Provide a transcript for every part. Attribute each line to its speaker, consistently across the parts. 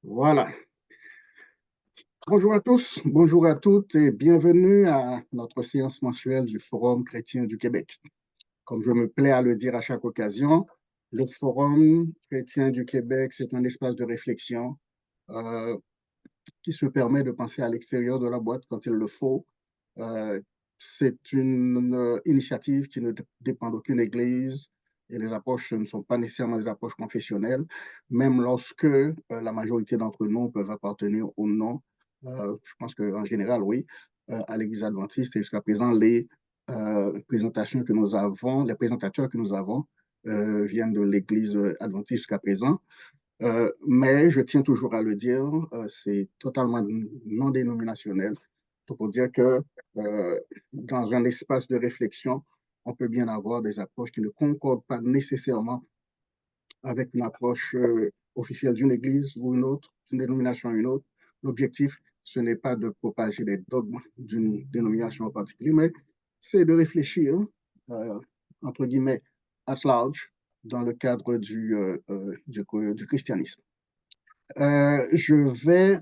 Speaker 1: Voilà. Bonjour à tous, bonjour à toutes et bienvenue à notre séance mensuelle du Forum chrétien du Québec. Comme je me plais à le dire à chaque occasion, le Forum chrétien du Québec, c'est un espace de réflexion euh, qui se permet de penser à l'extérieur de la boîte quand il le faut. Euh, c'est une initiative qui ne dépend d'aucune église et les approches ne sont pas nécessairement des approches confessionnelles, même lorsque la majorité d'entre nous peuvent appartenir ou non. Je pense qu'en général, oui, à l'église adventiste et jusqu'à présent, les présentations que nous avons, les présentateurs que nous avons viennent de l'église adventiste jusqu'à présent. Mais je tiens toujours à le dire, c'est totalement non dénominationnel. Tout pour dire que dans un espace de réflexion, on peut bien avoir des approches qui ne concordent pas nécessairement avec une approche officielle d'une église ou une autre, d'une dénomination à une autre. L'objectif, ce n'est pas de propager des dogmes d'une dénomination en particulier, mais c'est de réfléchir, euh, entre guillemets, at large, dans le cadre du christianisme. Je vais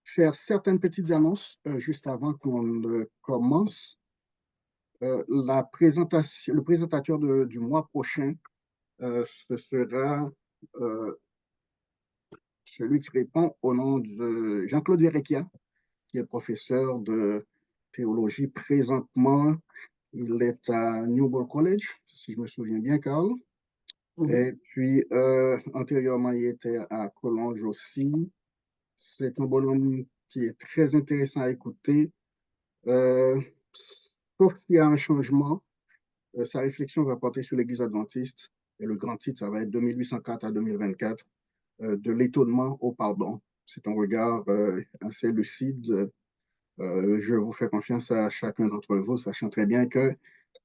Speaker 1: faire certaines petites annonces juste avant qu'on ne commence. Le présentateur du mois prochain, ce sera euh, celui qui répond au nom de Jean-Claude Verrecchia, qui est professeur de théologie présentement. Il est à Newburgh College, si je me souviens bien, Carl. Et puis, antérieurement, il était à Collonges aussi. C'est un bonhomme qui est très intéressant à écouter. Euh, Sauf qu'il y a un changement, sa réflexion va porter sur l'Église adventiste. Et le grand titre, ça va être de 1804 à 2024, de l'étonnement au pardon. C'est un regard assez lucide. Je vous fais confiance à chacun d'entre vous, sachant très bien que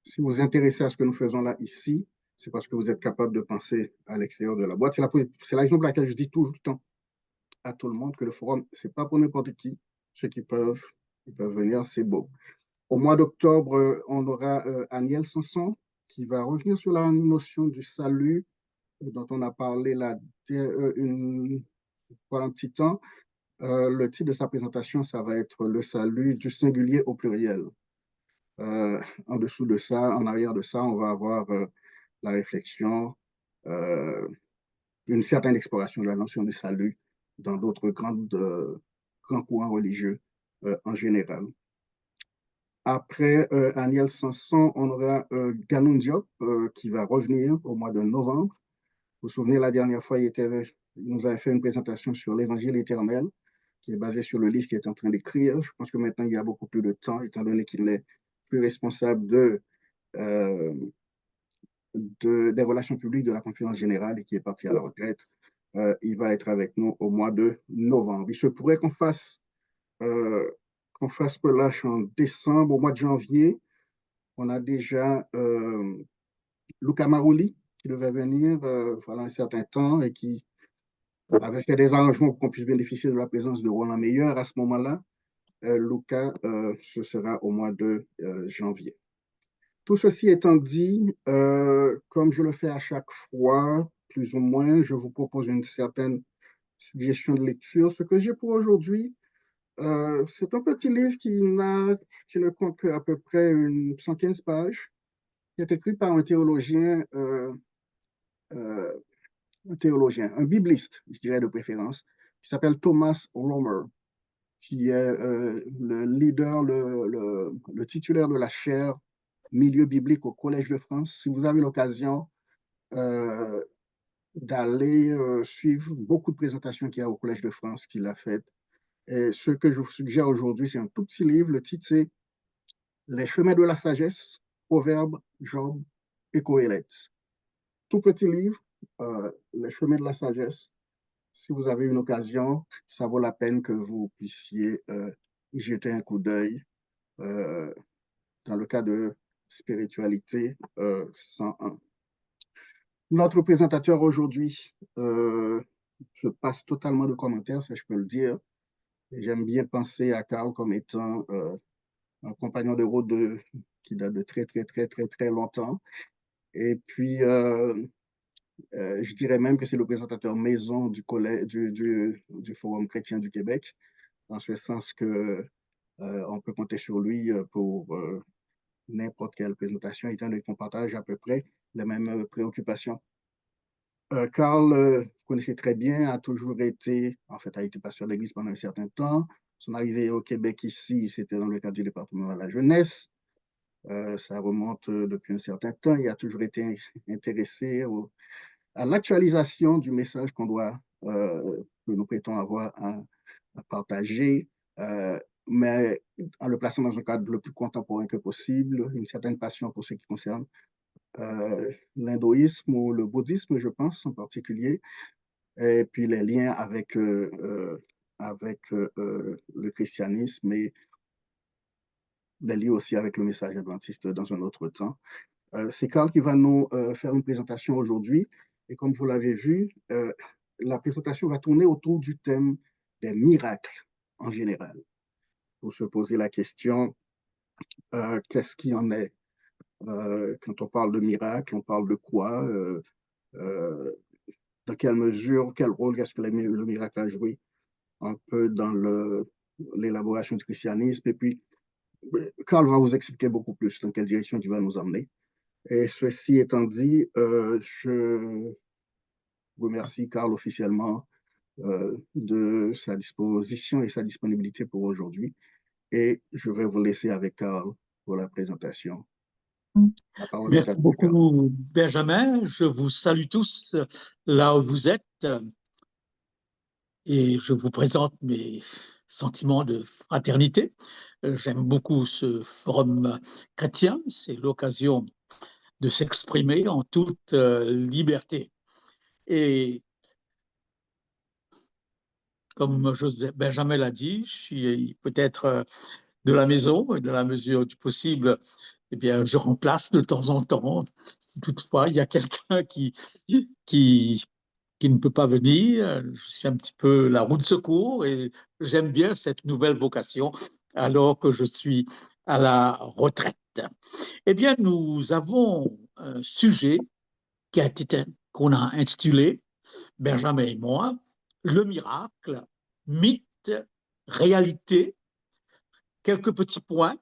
Speaker 1: si vous vous intéressez à ce que nous faisons là, ici, c'est parce que vous êtes capable de penser à l'extérieur de la boîte. C'est la raison pour laquelle je dis tout le temps à tout le monde que le forum, c'est pas pour n'importe qui. Ceux qui peuvent, ils peuvent venir, c'est beau. Au mois d'octobre, on aura Aniel Sanson qui va revenir sur la notion du salut dont on a parlé là voilà un petit temps. Le titre de sa présentation, ça va être le salut du singulier au pluriel. En dessous de ça, en arrière de ça, on va avoir la réflexion, euh, une certaine exploration de la notion du salut dans d'autres grands courants religieux en général. Après Aniel Sanson, on aura Ganoun Diop qui va revenir au mois de novembre. Vous vous souvenez, la dernière fois, il nous avait fait une présentation sur l'Évangile éternel, qui est basé sur le livre qu'il est en train d'écrire. Je pense que maintenant, il y a beaucoup plus de temps, étant donné qu'il n'est plus responsable euh, des relations publiques de la Conférence générale et qui est parti à la retraite. Il va être avec nous au mois de novembre. Il se pourrait euh, qu'on fasse relâche en décembre, au mois de janvier. On a déjà Luca Maruli qui devait venir voilà un certain temps et qui avait fait des arrangements pour qu'on puisse bénéficier de la présence de Roland Meyer à ce moment-là. Luca, ce sera au mois de janvier. Tout ceci étant dit, comme je le fais à chaque fois, plus ou moins, je vous propose une certaine suggestion de lecture. Ce que j'ai pour aujourd'hui, c'est un petit livre qui ne compte qu'à peu près 115 pages, qui est écrit par euh, un théologien, un bibliste, je dirais de préférence, qui s'appelle Thomas Romer, qui est le leader, le titulaire de la chaire Milieu biblique au Collège de France. Si vous avez l'occasion euh, d'aller suivre beaucoup de présentations qu'il y a au Collège de France qu'il a faites, et ce que je vous suggère aujourd'hui, c'est un tout petit livre. Le titre, c'est Les chemins de la sagesse, Proverbes, Job et Coëlette. Tout petit livre, Les chemins de la sagesse. Si vous avez une occasion, ça vaut la peine que vous puissiez y jeter un coup d'œil euh, dans le cas de spiritualité 101. Notre présentateur aujourd'hui, je passe totalement de commentaires, ça je peux le dire. J'aime bien penser à Carl comme étant un compagnon de route qui date de très, très, très, très, très longtemps. Et puis, Je dirais même que c'est le présentateur maison du Forum chrétien du Québec, en ce sens que on peut compter sur lui pour n'importe quelle présentation, étant donné qu'on partage à peu près les mêmes préoccupations. Carl, vous connaissez très bien, a toujours été, en fait, a été pasteur d'église pendant un certain temps. Son arrivée au Québec ici, c'était dans le cadre du département de la jeunesse. Ça remonte depuis un certain temps. Il a toujours été intéressé à l'actualisation du message que nous prétendons avoir à partager, mais en le plaçant dans un cadre le plus contemporain que possible, une certaine passion pour ce qui concerne l'hindouisme ou le bouddhisme, je pense, en particulier, et puis les liens avec le christianisme et les liens aussi avec le message adventiste dans un autre temps. C'est Carl qui va nous faire une présentation aujourd'hui. Et comme vous l'avez vu, la présentation va tourner autour du thème des miracles en général. Pour se poser la question, qu'est-ce qui en est? Quand on parle de miracle, on parle de quoi? Euh, dans quelle mesure, quel rôle est-ce que le miracle a joué un peu dans l'élaboration du christianisme? Et puis, Carl va vous expliquer beaucoup plus dans quelle direction il va nous emmener. Et ceci étant dit, je remercie Carl officiellement de sa disposition et sa disponibilité pour aujourd'hui. Et je vais vous laisser avec Carl pour la présentation. La parole est
Speaker 2: Merci
Speaker 1: à vous, Carl.
Speaker 2: beaucoup, Benjamin. Je vous salue tous là où vous êtes et je vous présente mes sentiments de fraternité. J'aime beaucoup ce forum chrétien. C'est l'occasion de s'exprimer en toute liberté. Et comme Benjamin l'a dit, je suis peut-être de la maison et de la mesure du possible, eh bien, je remplace de temps en temps. Si toutefois il y a quelqu'un qui, qui ne peut pas venir, je suis un petit peu la roue de secours et j'aime bien cette nouvelle vocation alors que je suis à la retraite. Eh bien, nous avons un sujet qu'on a intitulé, Benjamin et moi, le miracle, mythe, réalité, quelques petits points,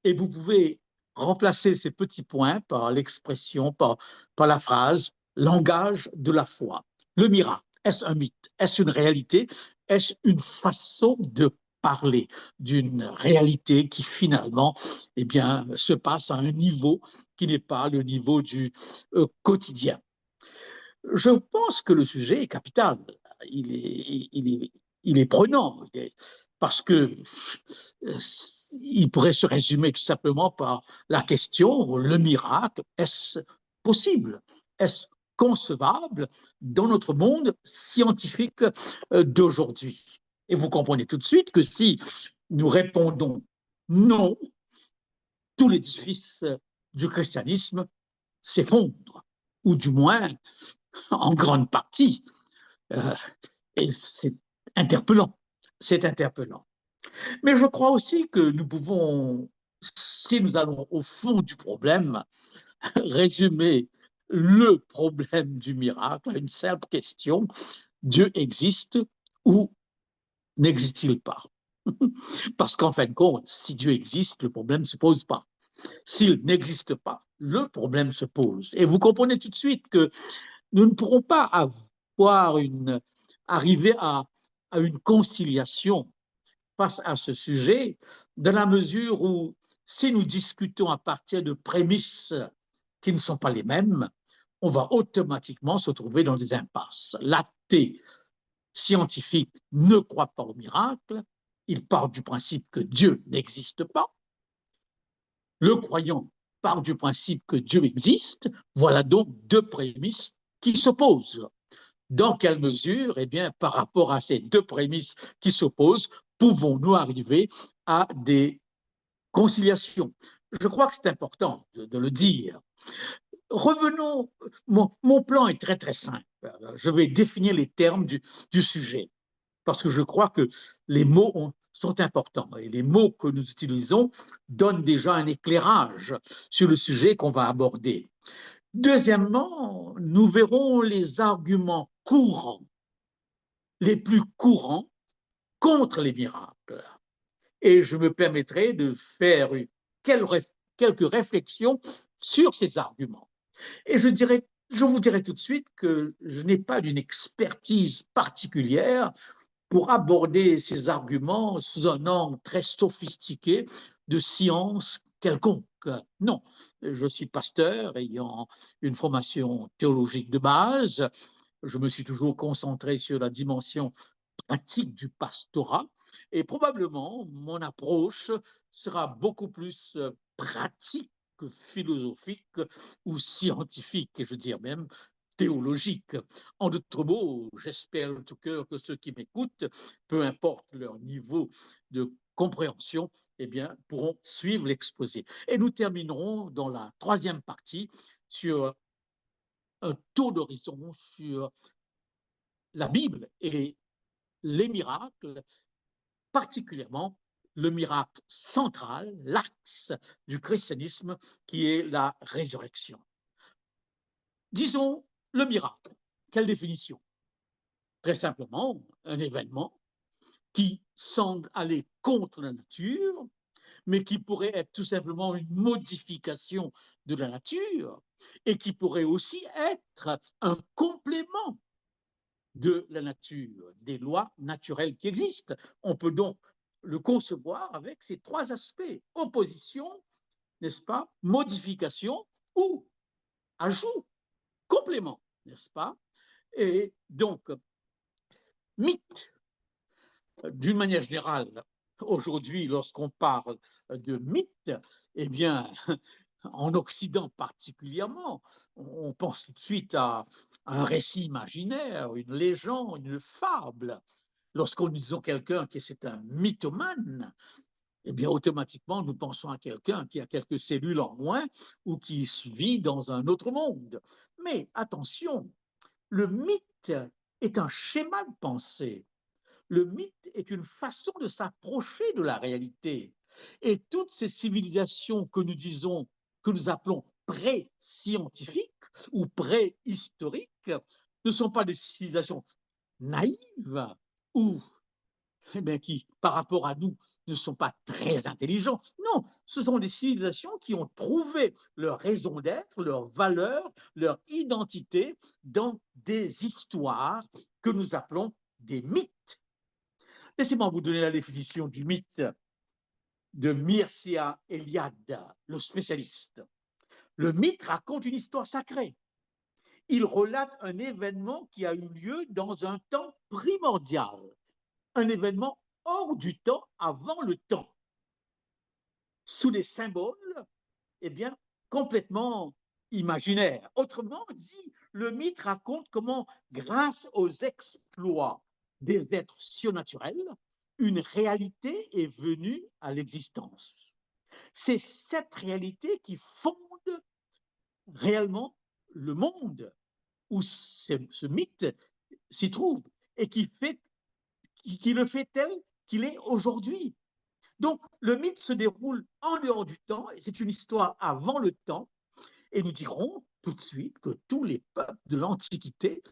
Speaker 2: et vous pouvez remplacer ces petits points par l'expression, par la phrase langage de la foi. Le miracle, est-ce un mythe? Est-ce une réalité? Est-ce une façon de parler d'une réalité qui finalement eh bien, se passe à un niveau qui n'est pas le niveau du quotidien? Je pense que le sujet est capital. Il est prenant, parce que il pourrait se résumer tout simplement par la question, le miracle, est-ce possible? Est-ce concevable dans notre monde scientifique d'aujourd'hui? Et vous comprenez tout de suite que si nous répondons non, tout l'édifice du christianisme s'effondre, ou du moins en grande partie. Et c'est interpellant. C'est interpellant. Mais je crois aussi que nous pouvons, si nous allons au fond du problème, résumer le problème du miracle à une simple question: Dieu existe ou n'existe-t-il pas? Parce qu'en fin de compte, si Dieu existe, le problème ne se pose pas. S'il n'existe pas, le problème se pose. Et vous comprenez tout de suite que nous ne pourrons pas arriver à une conciliation face à ce sujet, dans la mesure où, si nous discutons à partir de prémices qui ne sont pas les mêmes, on va automatiquement se trouver dans des impasses. L'athée scientifique ne croit pas au miracle, il part du principe que Dieu n'existe pas. Le croyant part du principe que Dieu existe. Voilà donc deux prémices qui s'opposent. Dans quelle mesure, eh bien, par rapport à ces deux prémices qui s'opposent, pouvons-nous arriver à des conciliations? Je crois que c'est important de le dire. Revenons, mon plan est très très simple. Je vais définir les termes du sujet, parce que je crois que les mots sont importants et les mots que nous utilisons donnent déjà un éclairage sur le sujet qu'on va aborder. Deuxièmement, nous verrons les arguments courants, les plus courants contre les miracles. Et je me permettrai de faire quelques réflexions sur ces arguments. Et je vous dirai tout de suite que je n'ai pas d'une expertise particulière pour aborder ces arguments sous un angle très sophistiqué de science quelconque. Non, je suis pasteur ayant une formation théologique de base. Je me suis toujours concentré sur la dimension pratique du pastorat et probablement mon approche sera beaucoup plus pratique que philosophique ou scientifique, et je veux dire même théologique. En d'autres mots, j'espère de tout cœur que ceux qui m'écoutent, peu importe leur niveau de compréhension, eh bien, pourront suivre l'exposé. Et nous terminerons dans la troisième partie sur un tour d'horizon sur la Bible et les miracles, particulièrement le miracle central, l'axe du christianisme qui est la résurrection. Disons le miracle. Quelle définition? Très simplement, un événement qui semble aller contre la nature, mais qui pourrait être tout simplement une modification de la nature et qui pourrait aussi être un complément de la nature, des lois naturelles qui existent. On peut donc le concevoir avec ces trois aspects: opposition, n'est-ce pas, modification ou ajout, complément, n'est-ce pas? Et donc, mythe, d'une manière générale, aujourd'hui, lorsqu'on parle de mythe, eh bien, en Occident particulièrement, on pense tout de suite à un récit imaginaire, une légende, une fable. Lorsqu'on dit quelqu'un que c'est un mythomane, eh bien, automatiquement, nous pensons à quelqu'un qui a quelques cellules en moins ou qui vit dans un autre monde. Mais attention, le mythe est un schéma de pensée. Le mythe est une façon de s'approcher de la réalité. Et toutes ces civilisations que nous disons, que nous appelons pré-scientifiques ou préhistoriques, ne sont pas des civilisations naïves ou qui, par rapport à nous, ne sont pas très intelligents. Non, ce sont des civilisations qui ont trouvé leur raison d'être, leur valeur, leur identité dans des histoires que nous appelons des mythes. Laissez-moi vous donner la définition du mythe de Mircea Eliade, le spécialiste. Le mythe raconte une histoire sacrée. Il relate un événement qui a eu lieu dans un temps primordial, un événement hors du temps, avant le temps, sous des symboles, eh bien, complètement imaginaires. Autrement dit, le mythe raconte comment, grâce aux exploits des êtres surnaturels, une réalité est venue à l'existence. C'est cette réalité qui fonde réellement le monde où ce mythe s'y trouve et qui le fait tel qu'il est aujourd'hui. Donc, le mythe se déroule en dehors du temps, et c'est une histoire avant le temps, et nous dirons tout de suite que tous les peuples de l'Antiquité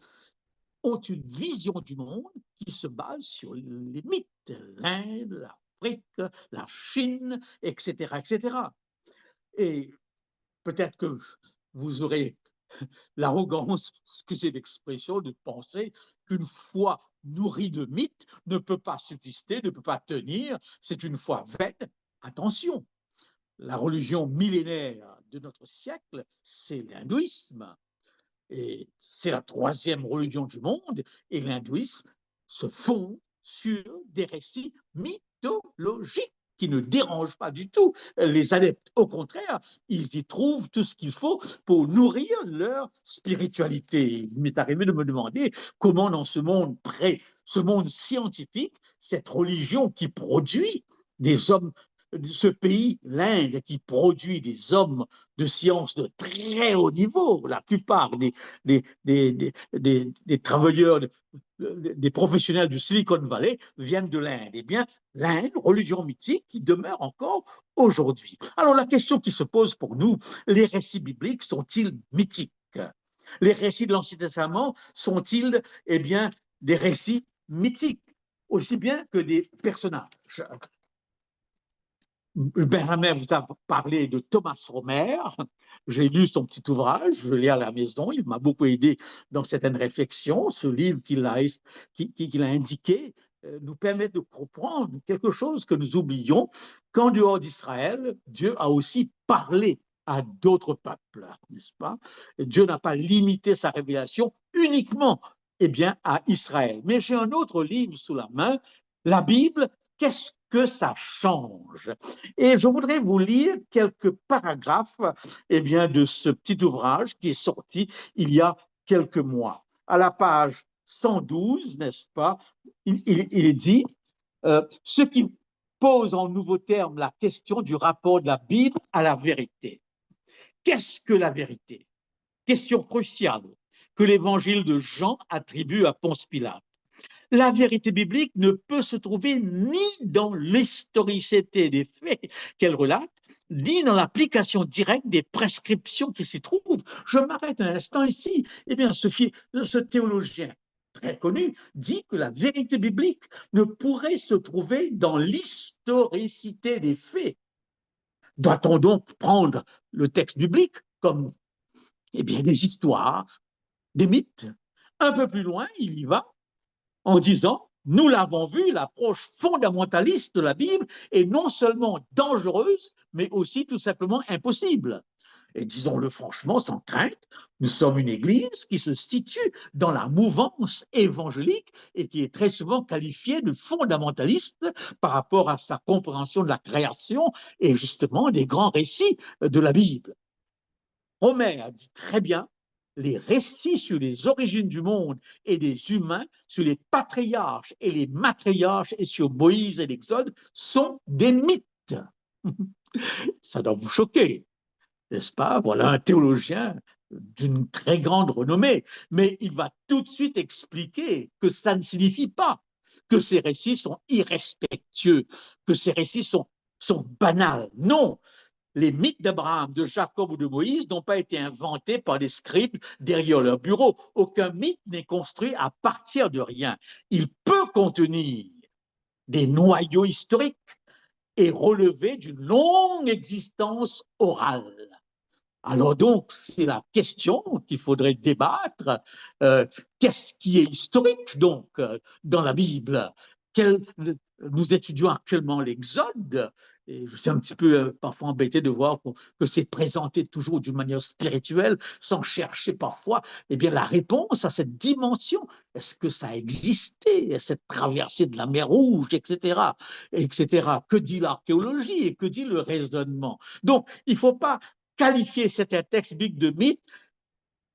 Speaker 2: ont une vision du monde qui se base sur les mythes, l'Inde, l'Afrique, la Chine, etc., etc. Et peut-être que vous aurez l'arrogance, que c'est l'expression, de penser qu'une foi nourrie de mythes ne peut pas subsister, ne peut pas tenir, c'est une foi vaine. Attention, la religion millénaire de notre siècle, c'est l'hindouisme. Et c'est la troisième religion du monde, et l'hindouisme se fonde sur des récits mythologiques qui ne dérangent pas du tout les adeptes. Au contraire, ils y trouvent tout ce qu'il faut pour nourrir leur spiritualité. Il m'est arrivé de me demander comment dans ce monde ce monde scientifique, cette religion qui produit des hommes, ce pays, l'Inde, qui produit des hommes de science de très haut niveau, la plupart des travailleurs, des professionnels du Silicon Valley viennent de l'Inde. Eh bien, l'Inde, religion mythique qui demeure encore aujourd'hui. Alors la question qui se pose pour nous, les récits bibliques sont-ils mythiques? Les récits de l'Ancien Testament sont-ils, eh bien, des récits mythiques, aussi bien que des personnages? Benjamin vous a parlé de Thomas Romer. J'ai lu son petit ouvrage, je l'ai à la maison. Il m'a beaucoup aidé dans certaines réflexions. Ce livre qu'il a indiqué nous permet de comprendre quelque chose que nous oublions, qu'en dehors d'Israël, Dieu a aussi parlé à d'autres peuples, n'est-ce pas? Et Dieu n'a pas limité sa révélation uniquement, eh bien, à Israël. Mais j'ai un autre livre sous la main, la Bible. Qu'est-ce que ça change? Et je voudrais vous lire quelques paragraphes, eh bien, de ce petit ouvrage qui est sorti il y a quelques mois. À la page 112, n'est-ce pas, il est dit ce qui pose en nouveaux termes la question du rapport de la Bible à la vérité. Qu'est-ce que la vérité? Question cruciale que l'évangile de Jean attribue à Ponce Pilate. La vérité biblique ne peut se trouver ni dans l'historicité des faits qu'elle relate, ni dans l'application directe des prescriptions qui s'y trouvent. Je m'arrête un instant ici. Eh bien, ce théologien très connu dit que la vérité biblique ne pourrait se trouver dans l'historicité des faits. Doit-on donc prendre le texte biblique comme, eh bien, des histoires, des mythes? Un peu plus loin, il y va en disant, nous l'avons vu, l'approche fondamentaliste de la Bible est non seulement dangereuse, mais aussi tout simplement impossible. Et disons-le franchement, sans crainte, nous sommes une église qui se situe dans la mouvance évangélique et qui est très souvent qualifiée de fondamentaliste par rapport à sa compréhension de la création et justement des grands récits de la Bible. Homer a dit très bien, les récits sur les origines du monde et des humains, sur les patriarches et les matriarches et sur Moïse et l'Exode sont des mythes. Ça doit vous choquer, n'est-ce pas? Voilà un théologien d'une très grande renommée, mais il va tout de suite expliquer que ça ne signifie pas que ces récits sont irrespectueux, que ces récits sont banals. Non, les mythes d'Abraham, de Jacob ou de Moïse n'ont pas été inventés par des scribes derrière leur bureau. Aucun mythe n'est construit à partir de rien. Il peut contenir des noyaux historiques et relever d'une longue existence orale. Alors donc, c'est la question qu'il faudrait débattre. Qu'est-ce qui est historique, donc, dans la Bible? Nous étudions actuellement l'Exode, et je suis un petit peu parfois embêté de voir que c'est présenté toujours d'une manière spirituelle, sans chercher parfois eh bien, la réponse à cette dimension. Est-ce que ça a existé, cette traversée de la mer Rouge, etc., etc. Que dit l'archéologie et que dit le raisonnement? Donc, il ne faut pas qualifier certains textes bibliques de mythes,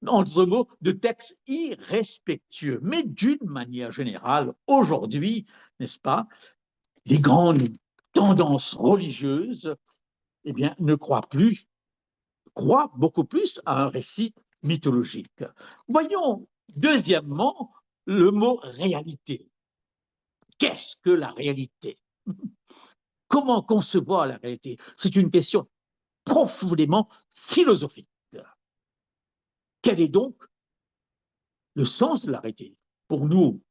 Speaker 2: entre mots, de textes irrespectueux. Mais d'une manière générale, aujourd'hui, n'est-ce pas, les grandes tendances religieuses, eh bien, ne croient beaucoup plus à un récit mythologique. Voyons, deuxièmement, le mot réalité. Qu'est-ce que la réalité? Comment concevoir la réalité? C'est une question profondément philosophique. Quel est donc le sens de la réalité? Pour nous,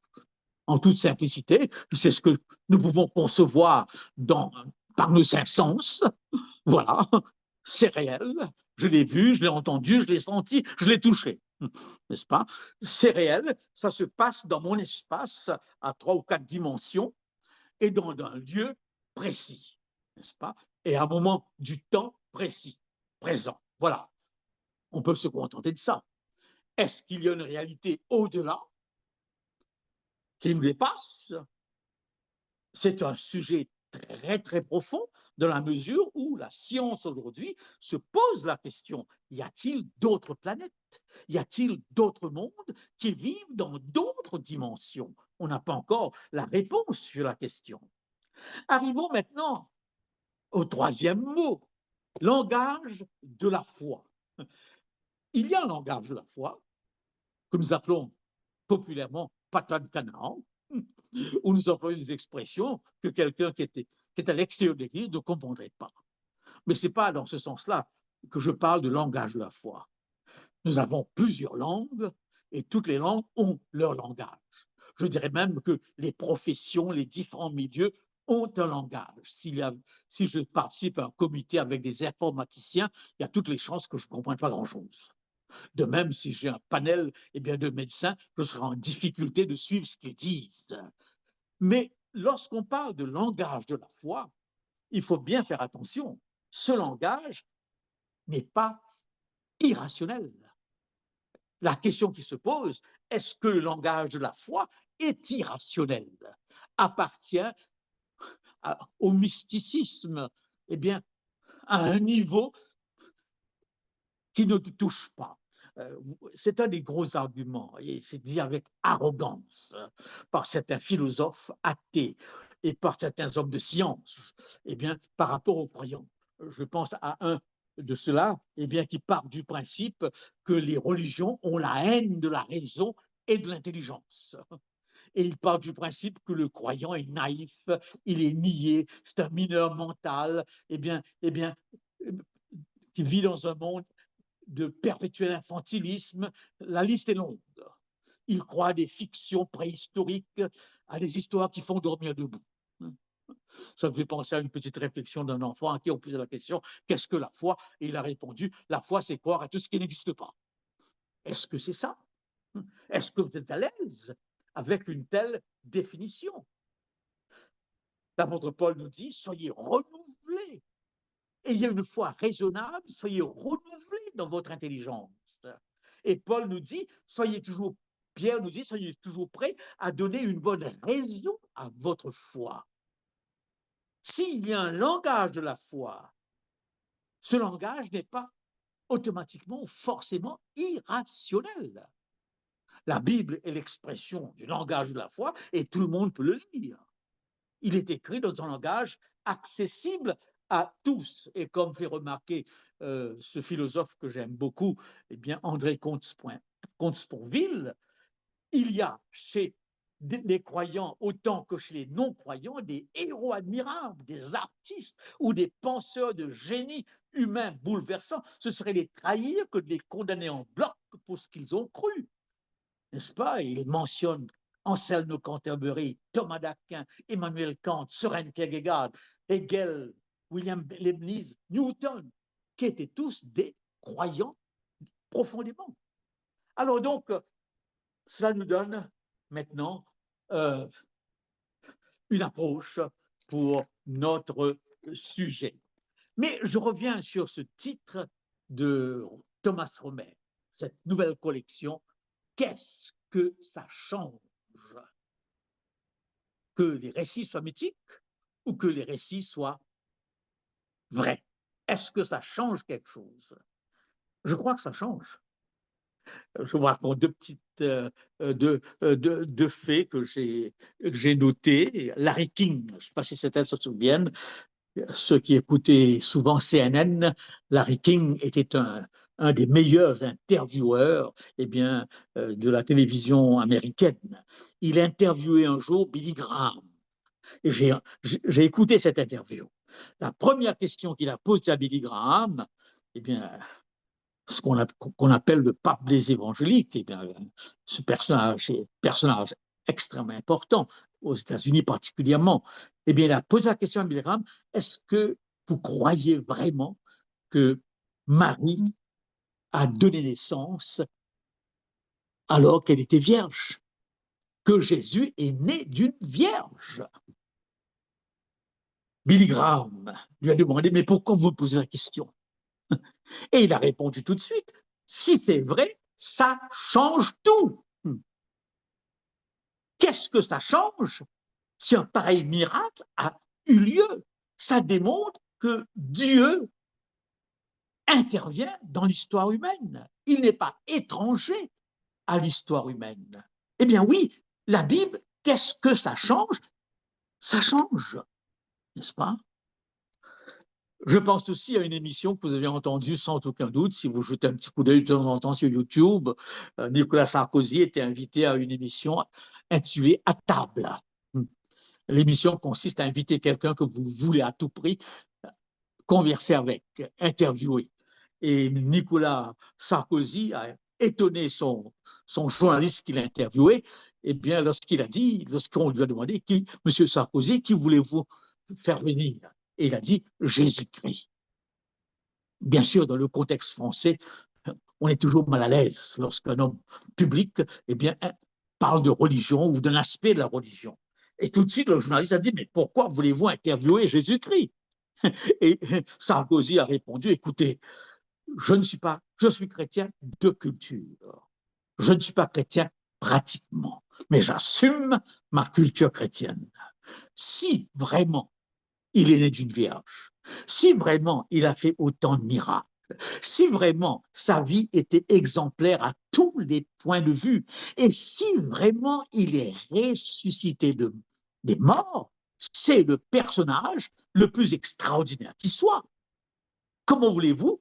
Speaker 2: en toute simplicité, c'est ce que nous pouvons concevoir par nos cinq sens. Voilà, c'est réel. Je l'ai vu, je l'ai entendu, je l'ai senti, je l'ai touché. N'est-ce pas? C'est réel, ça se passe dans mon espace à 3 ou 4 dimensions et dans un lieu précis. N'est-ce pas? Et à un moment du temps précis, présent. Voilà, on peut se contenter de ça. Est-ce qu'il y a une réalité au-delà qui nous dépasse? C'est un sujet très, très profond dans la mesure où la science aujourd'hui se pose la question, y a-t-il d'autres planètes? Y a-t-il d'autres mondes qui vivent dans d'autres dimensions? On n'a pas encore la réponse sur la question. Arrivons maintenant au troisième mot, langage de la foi. Il y a un langage de la foi que nous appelons populairement Patan Canaan, où nous employons des expressions que quelqu'un qui est à l'extérieur de l'Église ne comprendrait pas. Mais ce n'est pas dans ce sens-là que je parle de langage de la foi. Nous avons plusieurs langues et toutes les langues ont leur langage. Je dirais même que les professions, les différents milieux ont un langage. Si je participe à un comité avec des informaticiens, il y a toutes les chances que je ne comprenne pas grand-chose. De même, si j'ai un panel de médecins, je serai en difficulté de suivre ce qu'ils disent. Mais lorsqu'on parle de langage de la foi, il faut bien faire attention. Ce langage n'est pas irrationnel. La question qui se pose, est-ce que le langage de la foi est irrationnel, appartient au mysticisme, à un niveau qui ne te touche pas. C'est un des gros arguments, et c'est dit avec arrogance par certains philosophes athées et par certains hommes de science, par rapport aux croyants. Je pense à un de ceux-là, qui part du principe que les religions ont la haine de la raison et de l'intelligence. Et il part du principe que le croyant est naïf, il est niais, c'est un mineur mental, qui vit dans un monde de perpétuel infantilisme. La liste est longue. Il croit à des fictions préhistoriques, à des histoires qui font dormir debout. Ça me fait penser à une petite réflexion d'un enfant à qui on posait la question « Qu'est-ce que la foi ?» Et il a répondu « La foi, c'est croire à tout ce qui n'existe pas. » Est-ce que c'est ça? Est-ce que vous êtes à l'aise avec une telle définition? L'apôtre Paul nous dit « Soyez renouvelés. Ayez une foi raisonnable, soyez renouvelés dans votre intelligence. » Et Paul nous dit Pierre nous dit « Soyez toujours prêts à donner une bonne raison à votre foi. » S'il y a un langage de la foi, ce langage n'est pas automatiquement, forcément irrationnel. La Bible est l'expression du langage de la foi et tout le monde peut le lire. Il est écrit dans un langage accessible à tous. Et comme fait remarquer ce philosophe que j'aime beaucoup, André Comte-Sponville, il y a chez les croyants autant que chez les non-croyants des héros admirables, des artistes ou des penseurs de génie humains bouleversants. Ce serait les trahir que de les condamner en bloc pour ce qu'ils ont cru. N'est-ce pas? Il mentionne Anselme de Canterbury, Thomas d'Aquin, Emmanuel Kant, Søren Kierkegaard, Hegel, William Leibniz, Newton, qui étaient tous des croyants profondément. Alors donc, ça nous donne maintenant une approche pour notre sujet. Mais je reviens sur ce titre de Thomas Romer, cette nouvelle collection. Qu'est-ce que ça change? Que les récits soient mythiques ou que les récits soient vrais? Est-ce que ça change quelque chose? Je crois que ça change. Je vous raconte deux faits que j'ai notés. Larry King, je ne sais pas si certains se souviennent, ceux qui écoutaient souvent CNN, Larry King était un des meilleurs intervieweurs de la télévision américaine. Il interviewait un jour Billy Graham. Et j'ai écouté cette interview. La première question qu'il a posée à Billy Graham, ce qu'on appelle le pape des évangéliques, ce personnage extrêmement important, aux États-Unis particulièrement, il a posé la question à Billy Graham, est-ce que vous croyez vraiment que Marie a donné naissance alors qu'elle était vierge, que Jésus est né d'une vierge? Billy Graham lui a demandé, mais pourquoi vous posez la question? Et il a répondu tout de suite, si c'est vrai, ça change tout. Qu'est-ce que ça change si un pareil miracle a eu lieu? Ça démontre que Dieu intervient dans l'histoire humaine. Il n'est pas étranger à l'histoire humaine. Eh bien oui, la Bible, qu'est-ce que ça change? Ça change, n'est-ce pas? Je pense aussi à une émission que vous avez entendue sans aucun doute, si vous jetez un petit coup d'œil de temps en temps sur YouTube. Nicolas Sarkozy était invité à une émission intitulée « À table ». L'émission consiste à inviter quelqu'un que vous voulez à tout prix converser avec, interviewer. Et Nicolas Sarkozy a étonné son journaliste qu'il a interviewé, eh bien, lorsqu'on lui a demandé, Monsieur Sarkozy, qui voulez-vous faire venir? Et il a dit Jésus-Christ. Bien sûr, dans le contexte français, on est toujours mal à l'aise lorsqu'un homme public eh bien, parle de religion ou d'un aspect de la religion. Et tout de suite, le journaliste a dit, mais pourquoi voulez-vous interviewer Jésus-Christ? Et Sarkozy a répondu, écoutez, je suis chrétien de culture. Je ne suis pas chrétien pratiquement, mais j'assume ma culture chrétienne. Si vraiment il est né d'une vierge, si vraiment il a fait autant de miracles, si vraiment sa vie était exemplaire à tous les points de vue, et si vraiment il est ressuscité des morts, c'est le personnage le plus extraordinaire qui soit. Comment voulez-vous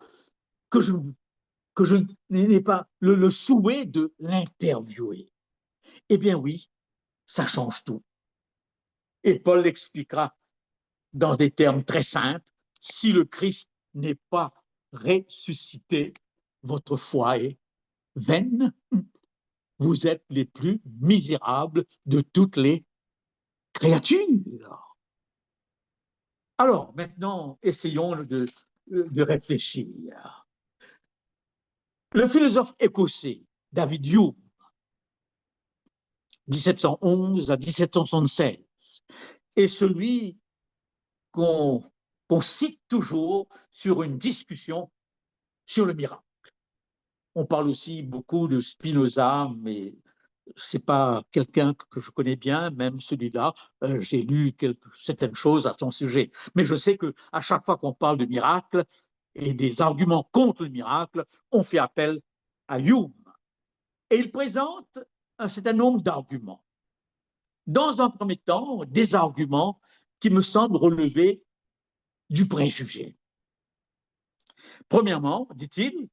Speaker 2: que je n'ai pas le souhait de l'interviewer? Eh bien oui, ça change tout. Et Paul l'expliquera dans des termes très simples. Si le Christ n'est pas ressuscité, votre foi est vaine. Vous êtes les plus misérables de toutes les créatures. Alors, maintenant, essayons de réfléchir. Le philosophe écossais David Hume, 1711 à 1776, est celui qu'on cite toujours sur une discussion sur le miracle. On parle aussi beaucoup de Spinoza, mais c'est pas quelqu'un que je connais bien, même celui-là, j'ai lu certaines choses à son sujet. Mais je sais qu'à chaque fois qu'on parle de miracle et des arguments contre le miracle, on fait appel à Hume. Et il présente un certain nombre d'arguments. Dans un premier temps, des arguments qui me semblent relever du préjugé. Premièrement, dit-il,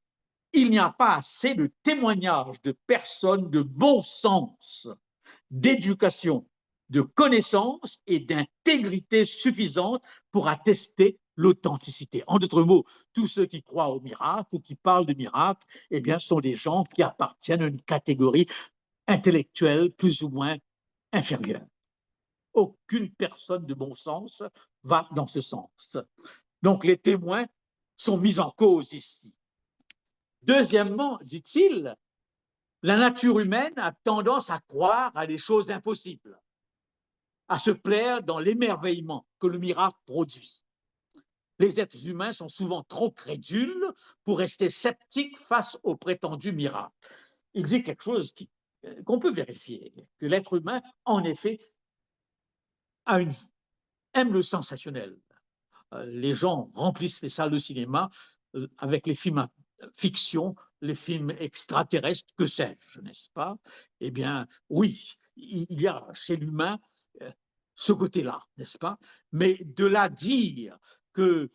Speaker 2: il n'y a pas assez de témoignages de personnes de bon sens, d'éducation, de connaissances et d'intégrité suffisante pour attester l'authenticité. En d'autres mots, tous ceux qui croient au miracle ou qui parlent de miracle, eh bien, sont des gens qui appartiennent à une catégorie intellectuelle plus ou moins inférieure. Aucune personne de bon sens va dans ce sens. Donc, les témoins sont mis en cause ici. Deuxièmement, dit-il, la nature humaine a tendance à croire à des choses impossibles, à se plaire dans l'émerveillement que le miracle produit. Les êtres humains sont souvent trop crédules pour rester sceptiques face au prétendu miracle. Il dit quelque chose qu'on peut vérifier, que l'être humain, en effet, aime le sensationnel. Les gens remplissent les salles de cinéma avec les films à fiction, les films extraterrestres, que sais-je, n'est-ce pas? Eh bien, oui, il y a chez l'humain ce côté-là, n'est-ce pas? Mais de là dire que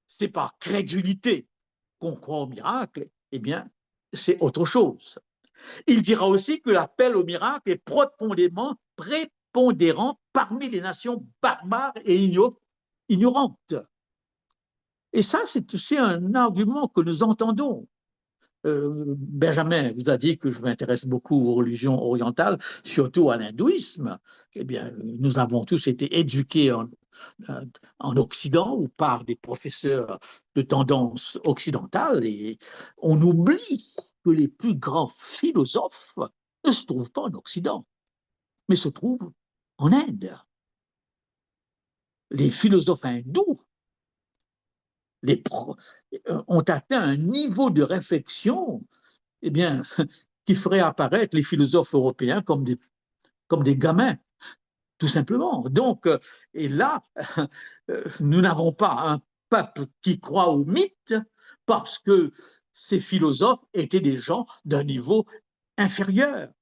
Speaker 2: c'est par crédulité qu'on croit au miracle, eh bien, c'est autre chose. Il dira aussi que l'appel au miracle est prépondérant parmi les nations barbares et ignorantes. Et ça, c'est aussi un argument que nous entendons. Benjamin vous a dit que je m'intéresse beaucoup aux religions orientales, surtout à l'hindouisme. Eh bien, nous avons tous été éduqués en Occident ou par des professeurs de tendance occidentale et on oublie que les plus grands philosophes ne se trouvent pas en Occident, mais se trouvent en Inde. Les philosophes hindous ont atteint un niveau de réflexion eh bien, qui ferait apparaître les philosophes européens comme des gamins, tout simplement. Donc, et là, nous n'avons pas un peuple qui croit au mythe parce que ces philosophes étaient des gens d'un niveau inférieur.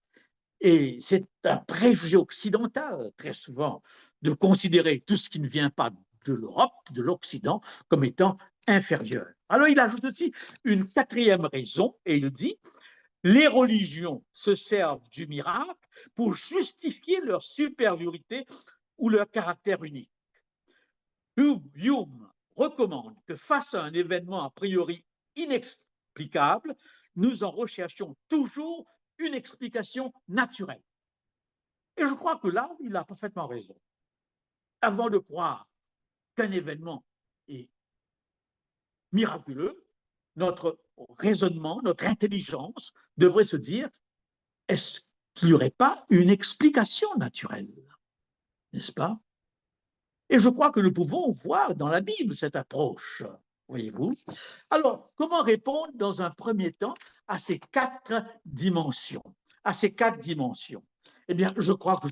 Speaker 2: Et c'est un préjugé occidental, très souvent, de considérer tout ce qui ne vient pas de l'Europe, de l'Occident, comme étant inférieur. Alors, il ajoute aussi une quatrième raison, et il dit les religions se servent du miracle pour justifier leur supériorité ou leur caractère unique. Hume recommande que face à un événement a priori inexplicable, nous en recherchons toujours une explication naturelle. Et je crois que là, il a parfaitement raison. Avant de croire qu'un événement est miraculeux, notre raisonnement, notre intelligence devrait se dire, est-ce qu'il n'y aurait pas une explication naturelle, n'est-ce pas? Et je crois que nous pouvons voir dans la Bible cette approche, voyez-vous. Alors, comment répondre dans un premier temps à ces quatre dimensions? Eh bien, je crois que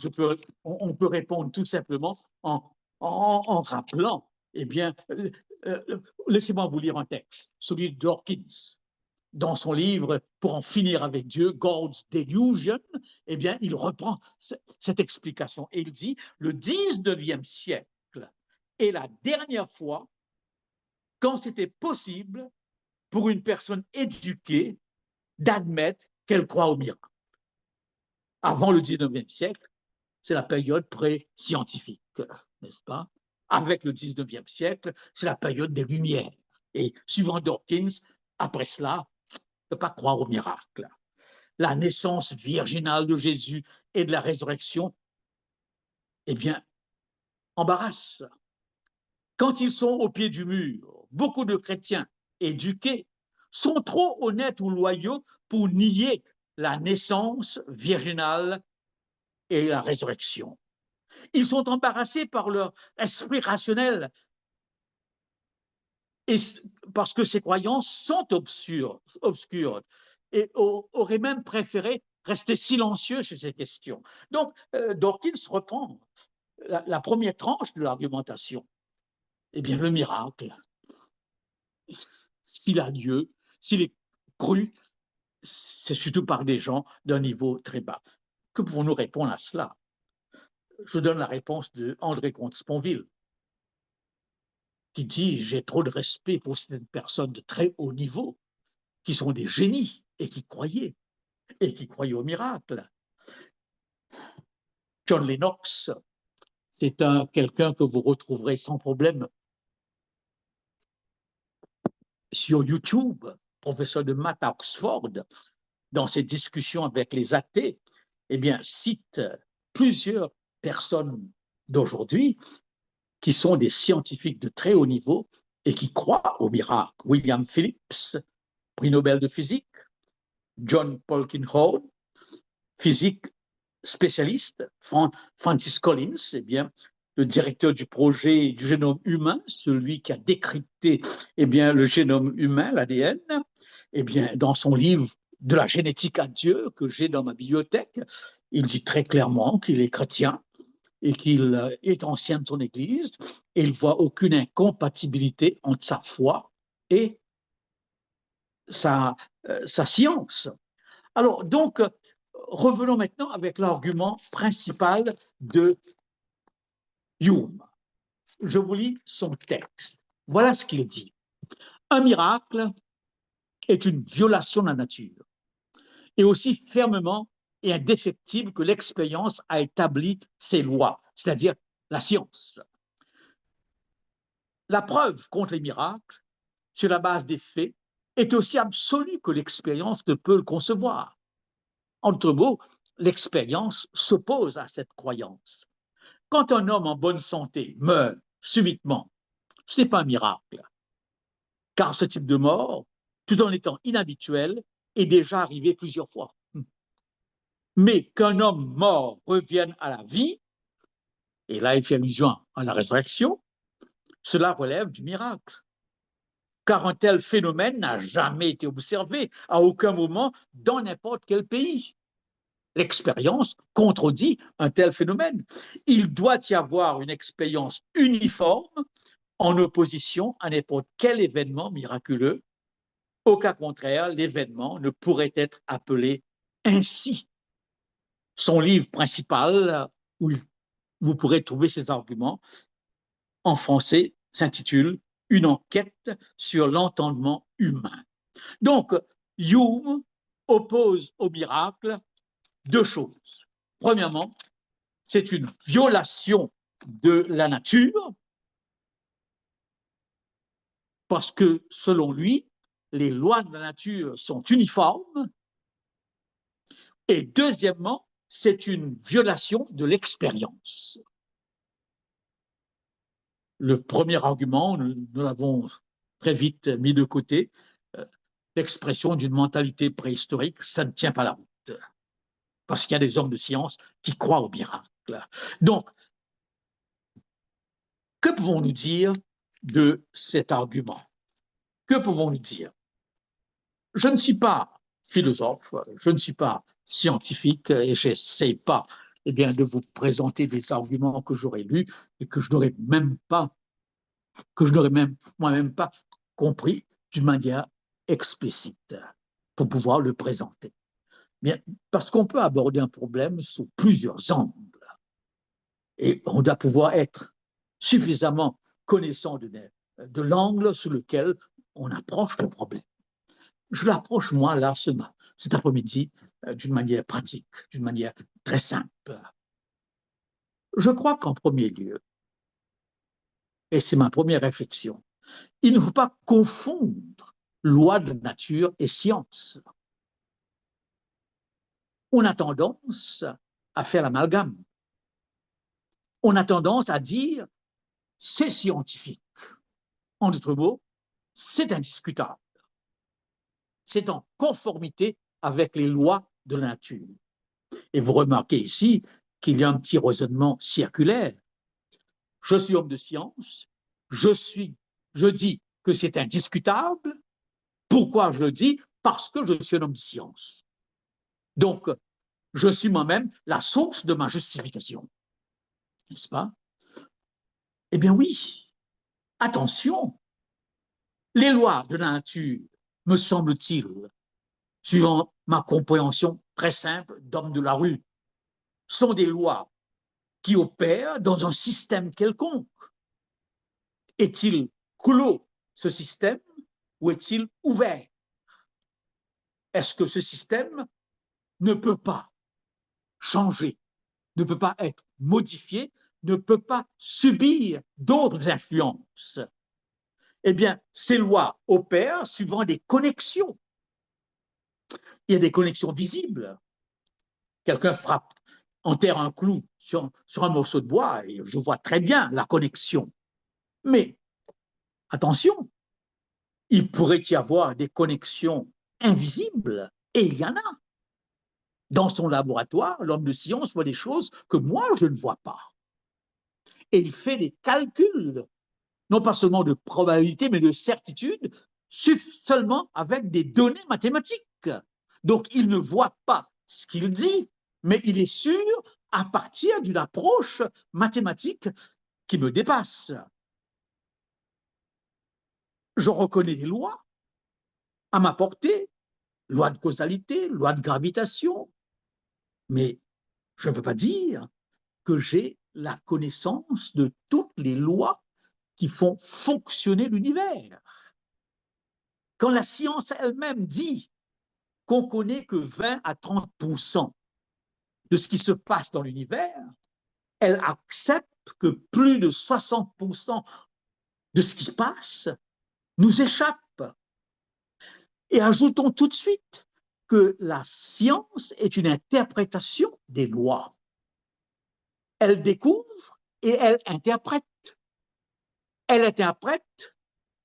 Speaker 2: on peut répondre tout simplement en rappelant, eh bien, laissez-moi vous lire un texte, celui de Dawkins. Dans son livre Pour en finir avec Dieu, God's Delusion, eh bien, il reprend cette explication et il dit le 19e siècle est la dernière fois quand c'était possible pour une personne éduquée d'admettre qu'elle croit au miracle. Avant le 19e siècle, c'est la période pré-scientifique, n'est-ce pas? Avec le 19e siècle, c'est la période des Lumières. Et suivant Dawkins, après cela, ne pas croire au miracle. La naissance virginale de Jésus et de la résurrection, eh bien, embarrasse. Quand ils sont au pied du mur, beaucoup de chrétiens éduqués sont trop honnêtes ou loyaux pour nier la naissance virginale et la résurrection. Ils sont embarrassés par leur esprit rationnel et parce que ces croyances sont obscures et auraient même préféré rester silencieux sur ces questions. Donc, Dawkins reprend la première tranche de l'argumentation. Eh bien, le miracle, s'il a lieu, s'il est cru, c'est surtout par des gens d'un niveau très bas. Que pouvons-nous répondre à cela? Je donne la réponse de André Comte-Sponville, qui dit « J'ai trop de respect pour certaines personnes de très haut niveau, qui sont des génies et qui croyaient au miracle. » John Lennox, c'est quelqu'un que vous retrouverez sans problème sur YouTube, professeur de maths à Oxford, dans ses discussions avec les athées, eh bien, cite plusieurs personnes d'aujourd'hui qui sont des scientifiques de très haut niveau et qui croient au miracle. William Phillips, prix Nobel de physique, John Polkinghorne, physique spécialiste, Francis Collins, eh bien, le directeur du projet du génome humain, celui qui a décrypté eh bien, le génome humain, l'ADN, eh bien, dans son livre de la génétique à Dieu que j'ai dans ma bibliothèque, il dit très clairement qu'il est chrétien et qu'il est ancien de son Église et il ne voit aucune incompatibilité entre sa foi et sa science. Alors, donc, revenons maintenant avec l'argument principal de Hume. Je vous lis son texte. Voilà ce qu'il dit. Un miracle est une violation de la nature et aussi fermement et indéfectible que l'expérience a établi ses lois, c'est-à-dire la science. La preuve contre les miracles, sur la base des faits, est aussi absolue que l'expérience ne peut le concevoir. En d'autres mots, l'expérience s'oppose à cette croyance. Quand un homme en bonne santé meurt subitement, ce n'est pas un miracle, car ce type de mort, tout en étant inhabituel, est déjà arrivé plusieurs fois. Mais qu'un homme mort revienne à la vie, et là il fait allusion à la résurrection, cela relève du miracle. Car un tel phénomène n'a jamais été observé à aucun moment dans n'importe quel pays. L'expérience contredit un tel phénomène. Il doit y avoir une expérience uniforme en opposition à n'importe quel événement miraculeux. Au cas contraire, l'événement ne pourrait être appelé ainsi. Son livre principal, où vous pourrez trouver ces arguments, en français, s'intitule « Une enquête sur l'entendement humain ». Donc, Hume oppose au miracle deux choses. Premièrement, c'est une violation de la nature, parce que, selon lui, les lois de la nature sont uniformes. Et deuxièmement, c'est une violation de l'expérience. Le premier argument, nous l'avons très vite mis de côté, l'expression d'une mentalité préhistorique, ça ne tient pas la route. Parce qu'il y a des hommes de science qui croient au miracle. Donc, que pouvons-nous dire de cet argument? Que pouvons-nous dire? Je ne suis pas philosophe, je ne suis pas scientifique et je n'essaie pas de vous présenter des arguments que j'aurais lus et que je n'aurais même moi-même pas compris d'une manière explicite pour pouvoir le présenter. Mais parce qu'on peut aborder un problème sous plusieurs angles et on doit pouvoir être suffisamment connaissant de l'angle sous lequel on approche le problème. Je l'approche, moi, là, cet après-midi, d'une manière pratique, d'une manière très simple. Je crois qu'en premier lieu, et c'est ma première réflexion, il ne faut pas confondre loi de nature et science. On a tendance à faire l'amalgame. On a tendance à dire c'est scientifique. En d'autres mots, c'est indiscutable. C'est en conformité avec les lois de la nature. Et vous remarquez ici qu'il y a un petit raisonnement circulaire. Je suis homme de science, je dis que c'est indiscutable. Pourquoi je le dis? Parce que je suis un homme de science. Donc, je suis moi-même la source de ma justification. N'est-ce pas? Eh bien oui, attention, les lois de la nature, me semble-t-il, suivant ma compréhension très simple d'homme de la rue, sont des lois qui opèrent dans un système quelconque. Est-il clos, ce système, ou est-il ouvert? Est-ce que ce système ne peut pas changer, ne peut pas être modifié, ne peut pas subir d'autres influences? Eh bien, ces lois opèrent suivant des connexions. Il y a des connexions visibles. Quelqu'un frappe, enterre un clou sur un morceau de bois et je vois très bien la connexion. Mais attention, il pourrait y avoir des connexions invisibles et il y en a. Dans son laboratoire, l'homme de science voit des choses que moi, je ne vois pas. Et il fait des calculs, non pas seulement de probabilité, mais de certitude, seulement avec des données mathématiques. Donc, il ne voit pas ce qu'il dit, mais il est sûr à partir d'une approche mathématique qui me dépasse. Je reconnais les lois à ma portée, loi de causalité, loi de gravitation, mais je ne peux pas dire que j'ai la connaissance de toutes les lois qui font fonctionner l'univers. Quand la science elle-même dit qu'on connaît que 20 à 30% de ce qui se passe dans l'univers, elle accepte que plus de 60% de ce qui se passe nous échappe. Et ajoutons tout de suite que la science est une interprétation des lois. Elle découvre et elle interprète. Elle interprète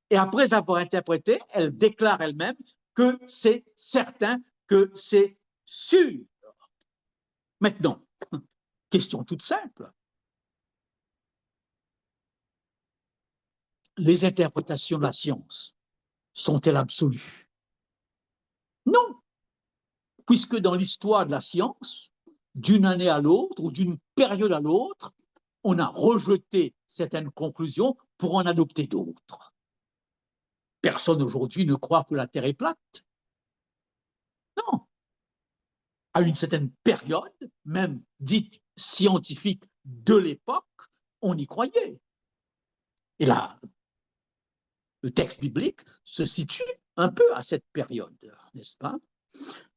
Speaker 2: et après avoir interprété, elle déclare elle-même que c'est certain, que c'est sûr. Maintenant, question toute simple. Les interprétations de la science sont-elles absolues? Non, puisque dans l'histoire de la science, d'une année à l'autre ou d'une période à l'autre, on a rejeté certaines conclusions pour en adopter d'autres. Personne aujourd'hui ne croit que la Terre est plate. Non. À une certaine période, même dite scientifique de l'époque, on y croyait. Et là, le texte biblique se situe un peu à cette période, n'est-ce pas?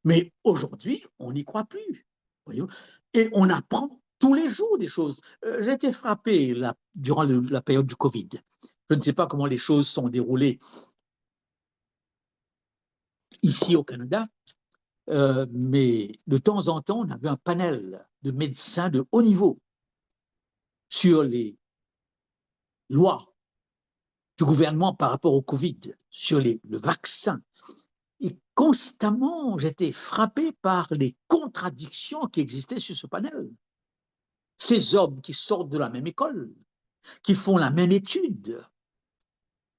Speaker 2: Mais aujourd'hui, on n'y croit plus. Voyez-vous. Et on apprend tous les jours des choses. J'ai été frappé durant la période du Covid. Je ne sais pas comment les choses sont déroulées ici au Canada, mais de temps en temps, on avait un panel de médecins de haut niveau sur les lois du gouvernement par rapport au Covid, sur le vaccin. Et constamment, j'étais frappé par les contradictions qui existaient sur ce panel. Ces hommes qui sortent de la même école, qui font la même étude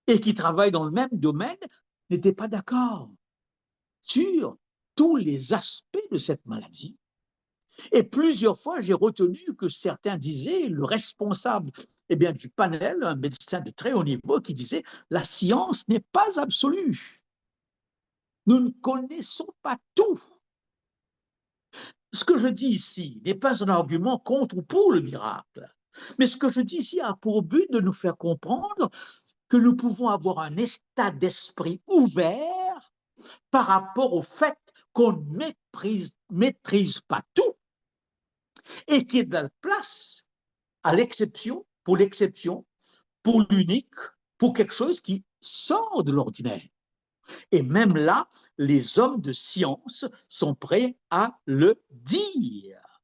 Speaker 2: et qui travaillent dans le même domaine n'étaient pas d'accord sur tous les aspects de cette maladie. Et plusieurs fois, j'ai retenu que certains disaient, le responsable du panel, un médecin de très haut niveau, qui disait la science n'est pas absolue. Nous ne connaissons pas tout. Ce que je dis ici n'est pas un argument contre ou pour le miracle, mais ce que je dis ici a pour but de nous faire comprendre que nous pouvons avoir un état d'esprit ouvert par rapport au fait qu'on ne maîtrise pas tout et qu'il y a de la place à l'exception, pour l'unique, pour quelque chose qui sort de l'ordinaire. Et même là, les hommes de science sont prêts à le dire.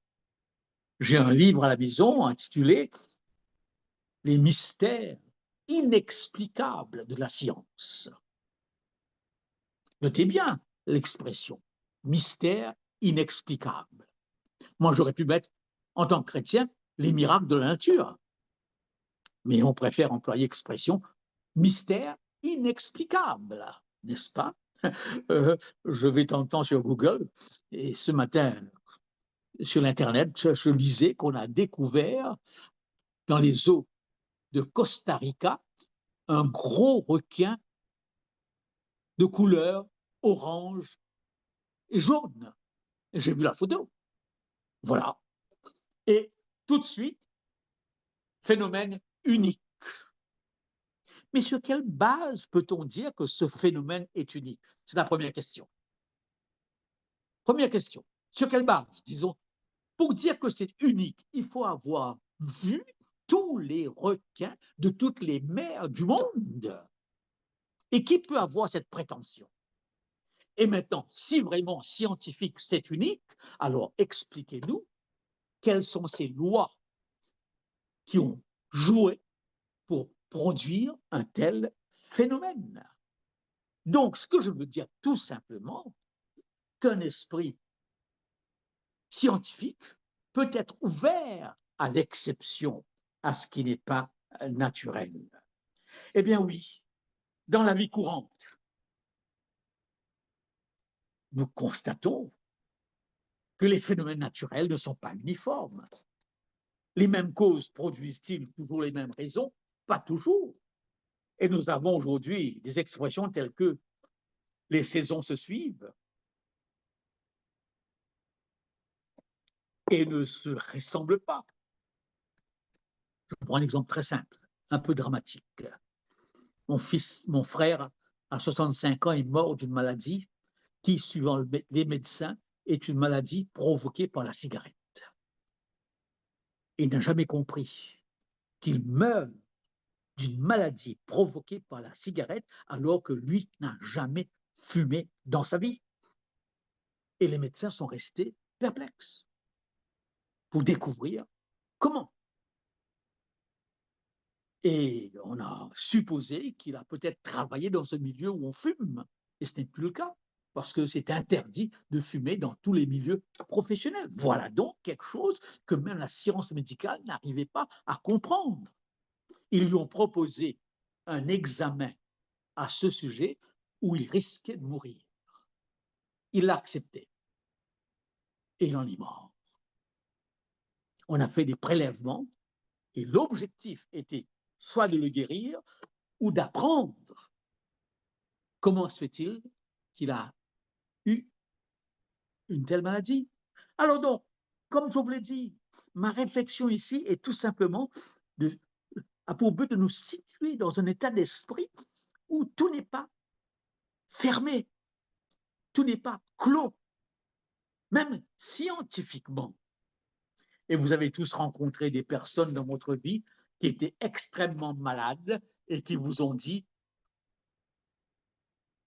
Speaker 2: J'ai un livre à la maison intitulé « Les mystères inexplicables de la science ». Notez bien l'expression « mystère inexplicable ». Moi, j'aurais pu mettre, en tant que chrétien, les miracles de la nature. Mais on préfère employer l'expression « mystère inexplicable », n'est-ce pas? Je vais de temps en temps sur Google et ce matin, sur l'Internet, je lisais qu'on a découvert dans les eaux de Costa Rica un gros requin de couleur orange et jaune. J'ai vu la photo. Voilà. Et tout de suite, phénomène unique. Mais sur quelle base peut-on dire que ce phénomène est unique? C'est la première question. Première question. Sur quelle base? Disons, pour dire que c'est unique, il faut avoir vu tous les requins de toutes les mers du monde. Et qui peut avoir cette prétention? Et maintenant, si vraiment scientifique c'est unique, alors expliquez-nous quelles sont ces lois qui ont joué pour produire un tel phénomène. Donc, ce que je veux dire tout simplement, qu'un esprit scientifique peut être ouvert à l'exception, à ce qui n'est pas naturel. Eh bien oui, dans la vie courante, nous constatons que les phénomènes naturels ne sont pas uniformes. Les mêmes causes produisent-ils toujours les mêmes raisons? Pas toujours. Et nous avons aujourd'hui des expressions telles que les saisons se suivent et ne se ressemblent pas. Je prends un exemple très simple, un peu dramatique. Mon frère, à 65 ans, est mort d'une maladie qui, suivant les médecins, est une maladie provoquée par la cigarette. Et il n'a jamais compris qu'il meurt d'une maladie provoquée par la cigarette alors que lui n'a jamais fumé dans sa vie. Et les médecins sont restés perplexes pour découvrir comment. Et on a supposé qu'il a peut-être travaillé dans ce milieu où on fume. Et ce n'est plus le cas, parce que c'est interdit de fumer dans tous les milieux professionnels. Voilà donc quelque chose que même la science médicale n'arrivait pas à comprendre. Ils lui ont proposé un examen à ce sujet où il risquait de mourir. Il l'a accepté. Et il en est mort. On a fait des prélèvements et l'objectif était soit de le guérir ou d'apprendre comment se fait-il qu'il a eu une telle maladie. Alors donc, comme je vous l'ai dit, ma réflexion ici est tout simplement a pour but de nous situer dans un état d'esprit où tout n'est pas fermé, tout n'est pas clos, même scientifiquement. Et vous avez tous rencontré des personnes dans votre vie qui étaient extrêmement malades et qui vous ont dit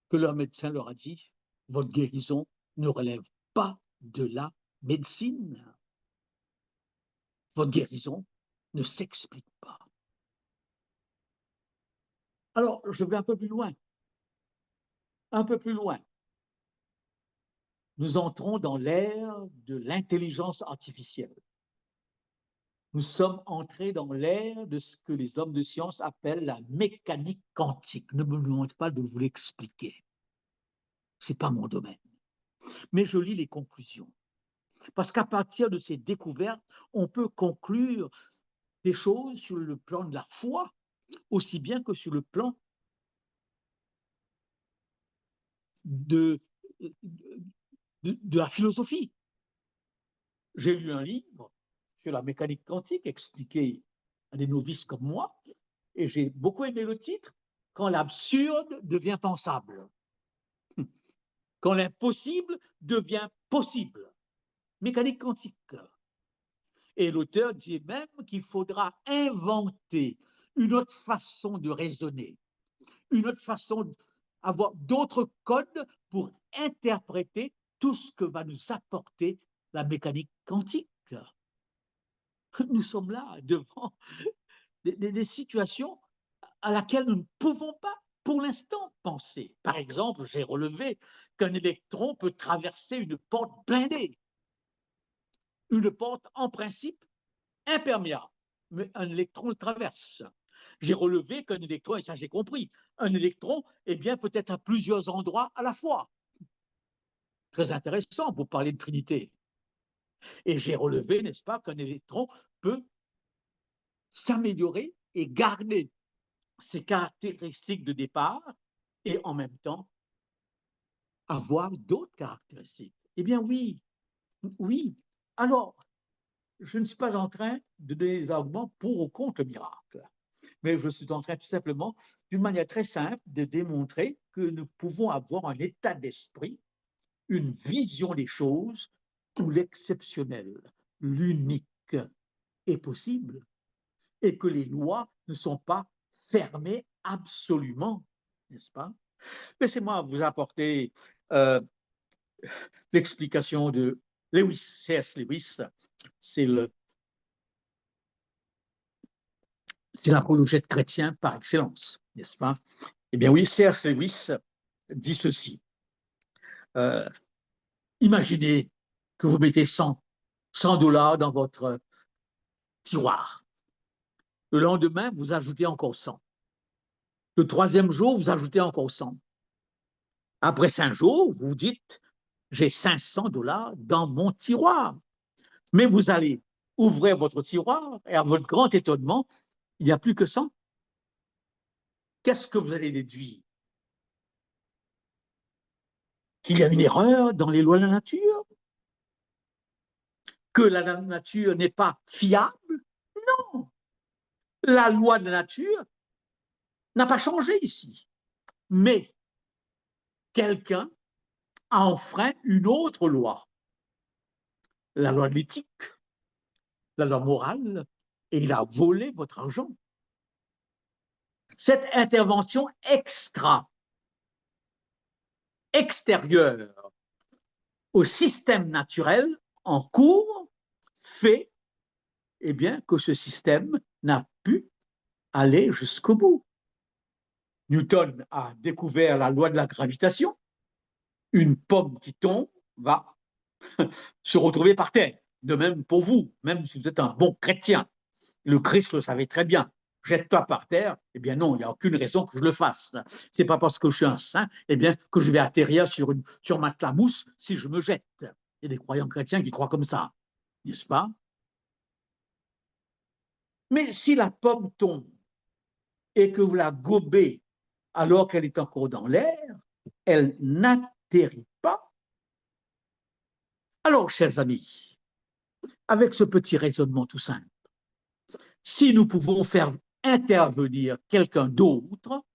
Speaker 2: que leur médecin leur a dit votre guérison ne relève pas de la médecine. Votre guérison ne s'explique pas. Alors, je vais un peu plus loin. Un peu plus loin. Nous entrons dans l'ère de l'intelligence artificielle. Nous sommes entrés dans l'ère de ce que les hommes de science appellent la mécanique quantique. Ne me demandez pas de vous l'expliquer. Ce n'est pas mon domaine. Mais je lis les conclusions. Parce qu'à partir de ces découvertes, on peut conclure des choses sur le plan de la foi, aussi bien que sur le plan de la philosophie. J'ai lu un livre sur la mécanique quantique expliqué à des novices comme moi, et j'ai beaucoup aimé le titre, Quand l'absurde devient pensable. Quand l'impossible devient possible. Mécanique quantique. Et l'auteur dit même qu'il faudra inventer une autre façon de raisonner, une autre façon d'avoir d'autres codes pour interpréter tout ce que va nous apporter la mécanique quantique. Nous sommes là devant des situations à laquelle nous ne pouvons pas pour l'instant penser. Par exemple, j'ai relevé qu'un électron peut traverser une porte blindée, une porte en principe imperméable, mais un électron le traverse. J'ai relevé qu'un électron, et ça j'ai compris, un électron eh bien, peut être à plusieurs endroits à la fois. Très intéressant pour parler de Trinité. Et j'ai relevé, n'est-ce pas, qu'un électron peut s'améliorer et garder ses caractéristiques de départ et en même temps avoir d'autres caractéristiques. Eh bien oui, oui. Alors, je ne suis pas en train de donner des arguments pour ou contre le miracle, mais je suis en train tout simplement, d'une manière très simple, de démontrer que nous pouvons avoir un état d'esprit, une vision des choses où l'exceptionnel, l'unique est possible et que les lois ne sont pas fermées absolument, n'est-ce pas? Laissez-moi vous apporter l'explication de Lewis, C.S. Lewis, c'est l'apologète chrétien par excellence, n'est-ce pas? Eh bien oui, C.S. Lewis dit ceci. Imaginez que vous mettez 100 $ dans votre tiroir. Le lendemain, vous ajoutez encore 100. Le troisième jour, vous ajoutez encore 100. Après 5 jours, vous dites, j'ai 500 $ dans mon tiroir. Mais vous allez ouvrir votre tiroir et à votre grand étonnement, il n'y a plus que 100. Qu'est-ce que vous allez déduire? Qu'il y a une erreur dans les lois de la nature? Que la nature n'est pas fiable? Non. La loi de la nature n'a pas changé ici. Mais quelqu'un a enfreint une autre loi, la loi de l'éthique, la loi morale, et il a volé votre argent. Cette intervention extérieure au système naturel en cours fait eh bien, que ce système n'a pu aller jusqu'au bout. Newton a découvert la loi de la gravitation. Une pomme qui tombe va se retrouver par terre. De même pour vous, même si vous êtes un bon chrétien. Le Christ le savait très bien. Jette-toi par terre. Eh bien non, il n'y a aucune raison que je le fasse. C'est pas parce que je suis un saint eh bien, que je vais atterrir sur ma tlamousse si je me jette. Il y a des croyants chrétiens qui croient comme ça, n'est-ce pas? Mais si la pomme tombe et que vous la gobez alors qu'elle est encore dans l'air, elle n'atterrit pas. Alors, chers amis, avec ce petit raisonnement tout simple, si nous pouvons faire intervenir quelqu'un d'autre,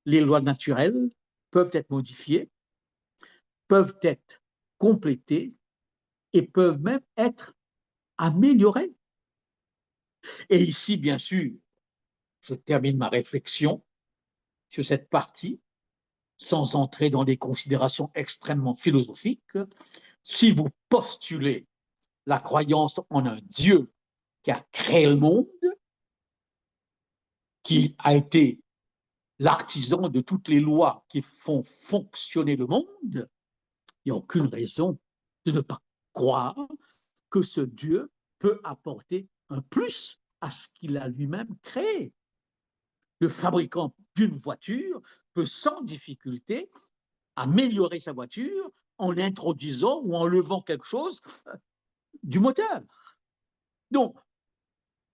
Speaker 2: les lois naturelles peuvent être modifiées, peuvent être complétées et peuvent même être améliorées. Et ici, bien sûr, je termine ma réflexion sur cette partie, sans entrer dans des considérations extrêmement philosophiques, si vous postulez la croyance en un Dieu qui a créé le monde, qui a été l'artisan de toutes les lois qui font fonctionner le monde, il n'y a aucune raison de ne pas croire que ce Dieu peut apporter un plus à ce qu'il a lui-même créé. Le fabricant d'une voiture peut sans difficulté améliorer sa voiture en introduisant ou en levant quelque chose du moteur. Donc,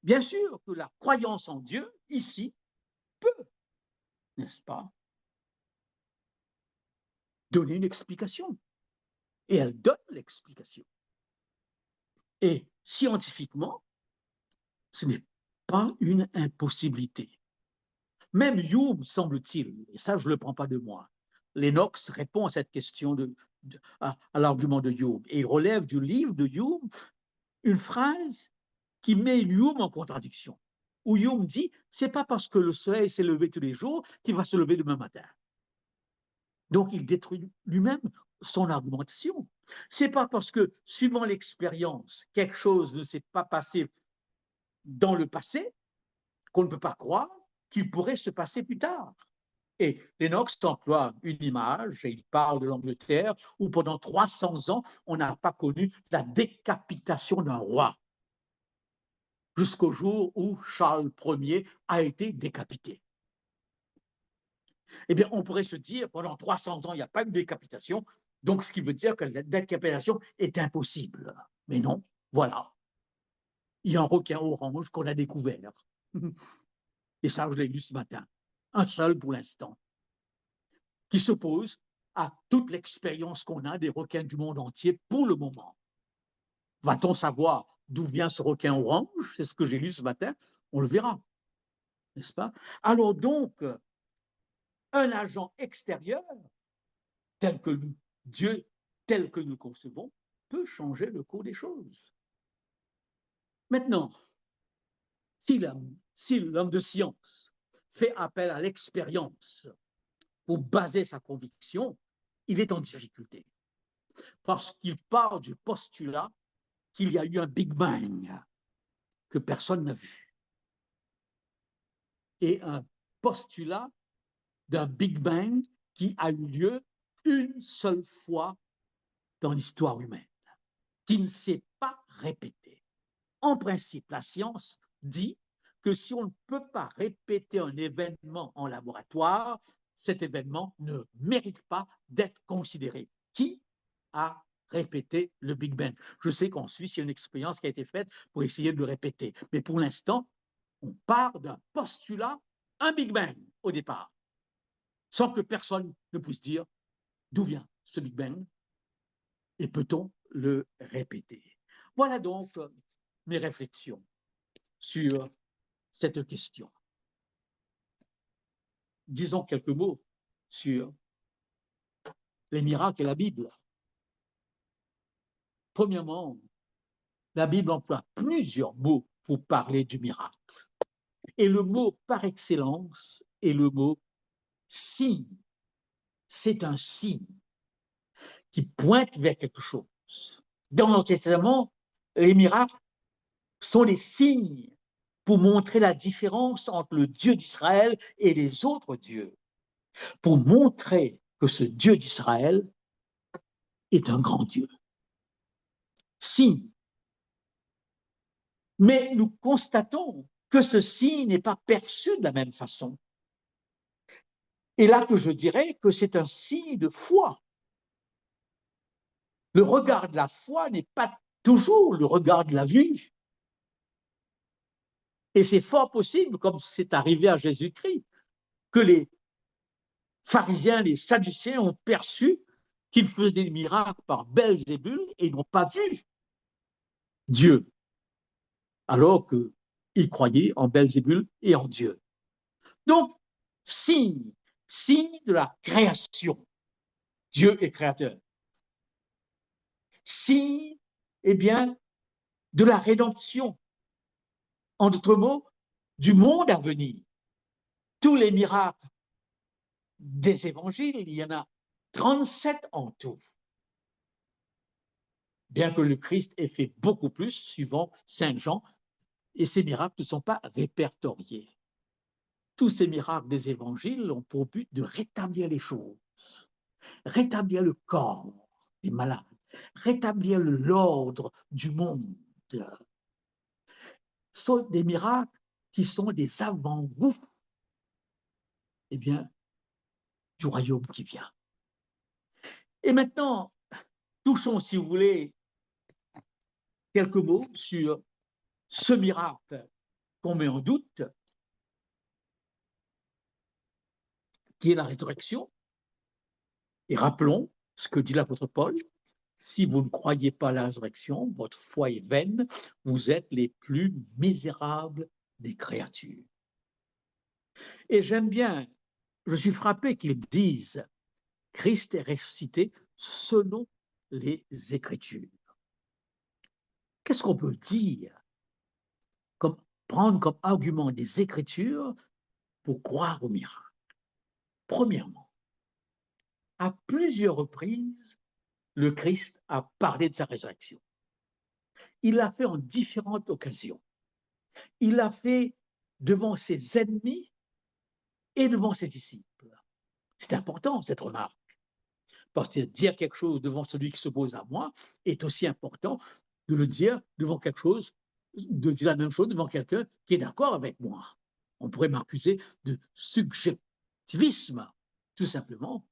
Speaker 2: bien sûr que la croyance en Dieu, ici, peut, n'est-ce pas, donner une explication. Et elle donne l'explication. Et scientifiquement, ce n'est pas une impossibilité. Même Hume, semble-t-il, et ça je ne le prends pas de moi, Lennox répond à cette question à l'argument de Hume et il relève du livre de Hume une phrase qui met Hume en contradiction, où Hume dit « c'est pas parce que le soleil s'est levé tous les jours qu'il va se lever demain matin ». Donc il détruit lui-même son argumentation. C'est pas parce que, suivant l'expérience, quelque chose ne s'est pas passé dans le passé qu'on ne peut pas croire qu'il pourrait se passer plus tard. Et Lennox emploie une image, et il parle de l'Angleterre, où pendant 300 ans, on n'a pas connu la décapitation d'un roi, jusqu'au jour où Charles Ier a été décapité. Eh bien, on pourrait se dire, pendant 300 ans, il n'y a pas eu de décapitation, donc ce qui veut dire que la décapitation est impossible. Mais non, voilà. Il y a un requin orange qu'on a découvert. Et ça, je l'ai lu ce matin. Un seul pour l'instant. Qui s'oppose à toute l'expérience qu'on a des requins du monde entier pour le moment. Va-t-on savoir d'où vient ce requin orange? C'est ce que j'ai lu ce matin. On le verra. N'est-ce pas? Alors donc, un agent extérieur, tel que Dieu, tel que nous le concevons, peut changer le cours des choses. Maintenant, si l'homme de science fait appel à l'expérience pour baser sa conviction, il est en difficulté. Parce qu'il part du postulat qu'il y a eu un Big Bang que personne n'a vu. Et un postulat d'un Big Bang qui a eu lieu une seule fois dans l'histoire humaine, qui ne s'est pas répété. En principe, la science dit que si on ne peut pas répéter un événement en laboratoire, cet événement ne mérite pas d'être considéré. Qui a répété le Big Bang? Je sais qu'en Suisse, il y a une expérience qui a été faite pour essayer de le répéter. Mais pour l'instant, on part d'un postulat, un Big Bang au départ, sans que personne ne puisse dire d'où vient ce Big Bang et peut-on le répéter. Voilà donc mes réflexions sur cette question. Disons quelques mots sur les miracles et la Bible. Premièrement, la Bible emploie plusieurs mots pour parler du miracle. Et le mot par excellence est le mot signe. C'est un signe qui pointe vers quelque chose. Dans l'Ancien Testament, les miracles sont des signes pour montrer la différence entre le Dieu d'Israël et les autres dieux, pour montrer que ce Dieu d'Israël est un grand Dieu. Signe. Mais nous constatons que ce signe n'est pas perçu de la même façon. Et là que je dirais que c'est un signe de foi. Le regard de la foi n'est pas toujours le regard de la vue. Et c'est fort possible, comme c'est arrivé à Jésus-Christ, que les pharisiens, les sadducéens ont perçu qu'il faisait des miracles par Belzébul et n'ont pas vu Dieu, alors qu'ils croyaient en Belzébul et en Dieu. Donc, signe de la création. Dieu est créateur. Signe, eh bien, de la rédemption. En d'autres mots, du monde à venir. Tous les miracles des évangiles. Il y en a 37 en tout. Bien que le Christ ait fait beaucoup plus, suivant Saint Jean, et ces miracles ne sont pas répertoriés. Tous ces miracles des évangiles ont pour but de rétablir les choses, rétablir le corps des malades, rétablir l'ordre du monde. Ce sont des miracles qui sont des avant-goûts, eh bien, du royaume qui vient. Et maintenant, touchons, si vous voulez, quelques mots sur ce miracle qu'on met en doute, qui est la résurrection. Et rappelons ce que dit l'apôtre Paul, si vous ne croyez pas à la résurrection, votre foi est vaine, vous êtes les plus misérables des créatures. Et j'aime bien, je suis frappé qu'ils disent Christ est ressuscité selon les Écritures. Qu'est-ce qu'on peut dire, prendre comme argument des Écritures pour croire au miracle? Premièrement, à plusieurs reprises, le Christ a parlé de sa résurrection. Il l'a fait en différentes occasions. Il l'a fait devant ses ennemis et devant ses disciples. C'est important, cette remarque. Parce que dire quelque chose devant celui qui s'oppose à moi est aussi important de le dire devant quelque chose, de dire la même chose devant quelqu'un qui est d'accord avec moi. On pourrait m'accuser de subjectivisme, tout simplement,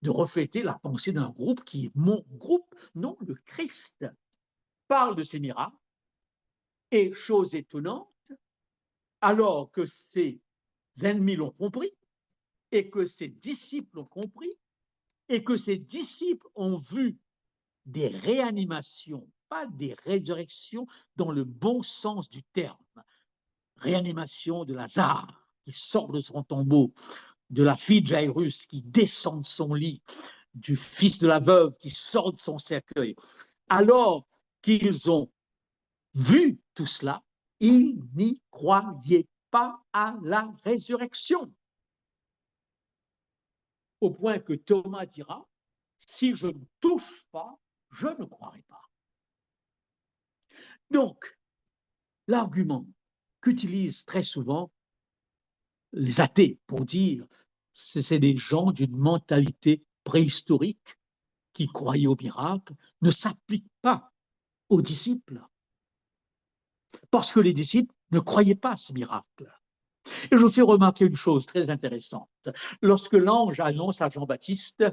Speaker 2: de refléter la pensée d'un groupe qui est mon groupe. Non, le Christ parle de ses miracles et, chose étonnante, alors que ses ennemis l'ont compris et que ses disciples l'ont compris et que ses disciples ont vu des réanimations, pas des résurrections dans le bon sens du terme. Réanimation de Lazare qui sort de son tombeau, de la fille de Jairus qui descend de son lit, du fils de la veuve qui sort de son cercueil. Alors qu'ils ont vu tout cela, ils n'y croyaient pas à la résurrection. Au point que Thomas dira, si je ne touche pas, je ne croirai pas. Donc, l'argument qu'utilisent très souvent les athées pour dire que c'est des gens d'une mentalité préhistorique qui croyaient au miracle ne s'applique pas aux disciples. Parce que les disciples ne croyaient pas à ce miracle. Et je vous fais remarquer une chose très intéressante. Lorsque l'ange annonce à Jean-Baptiste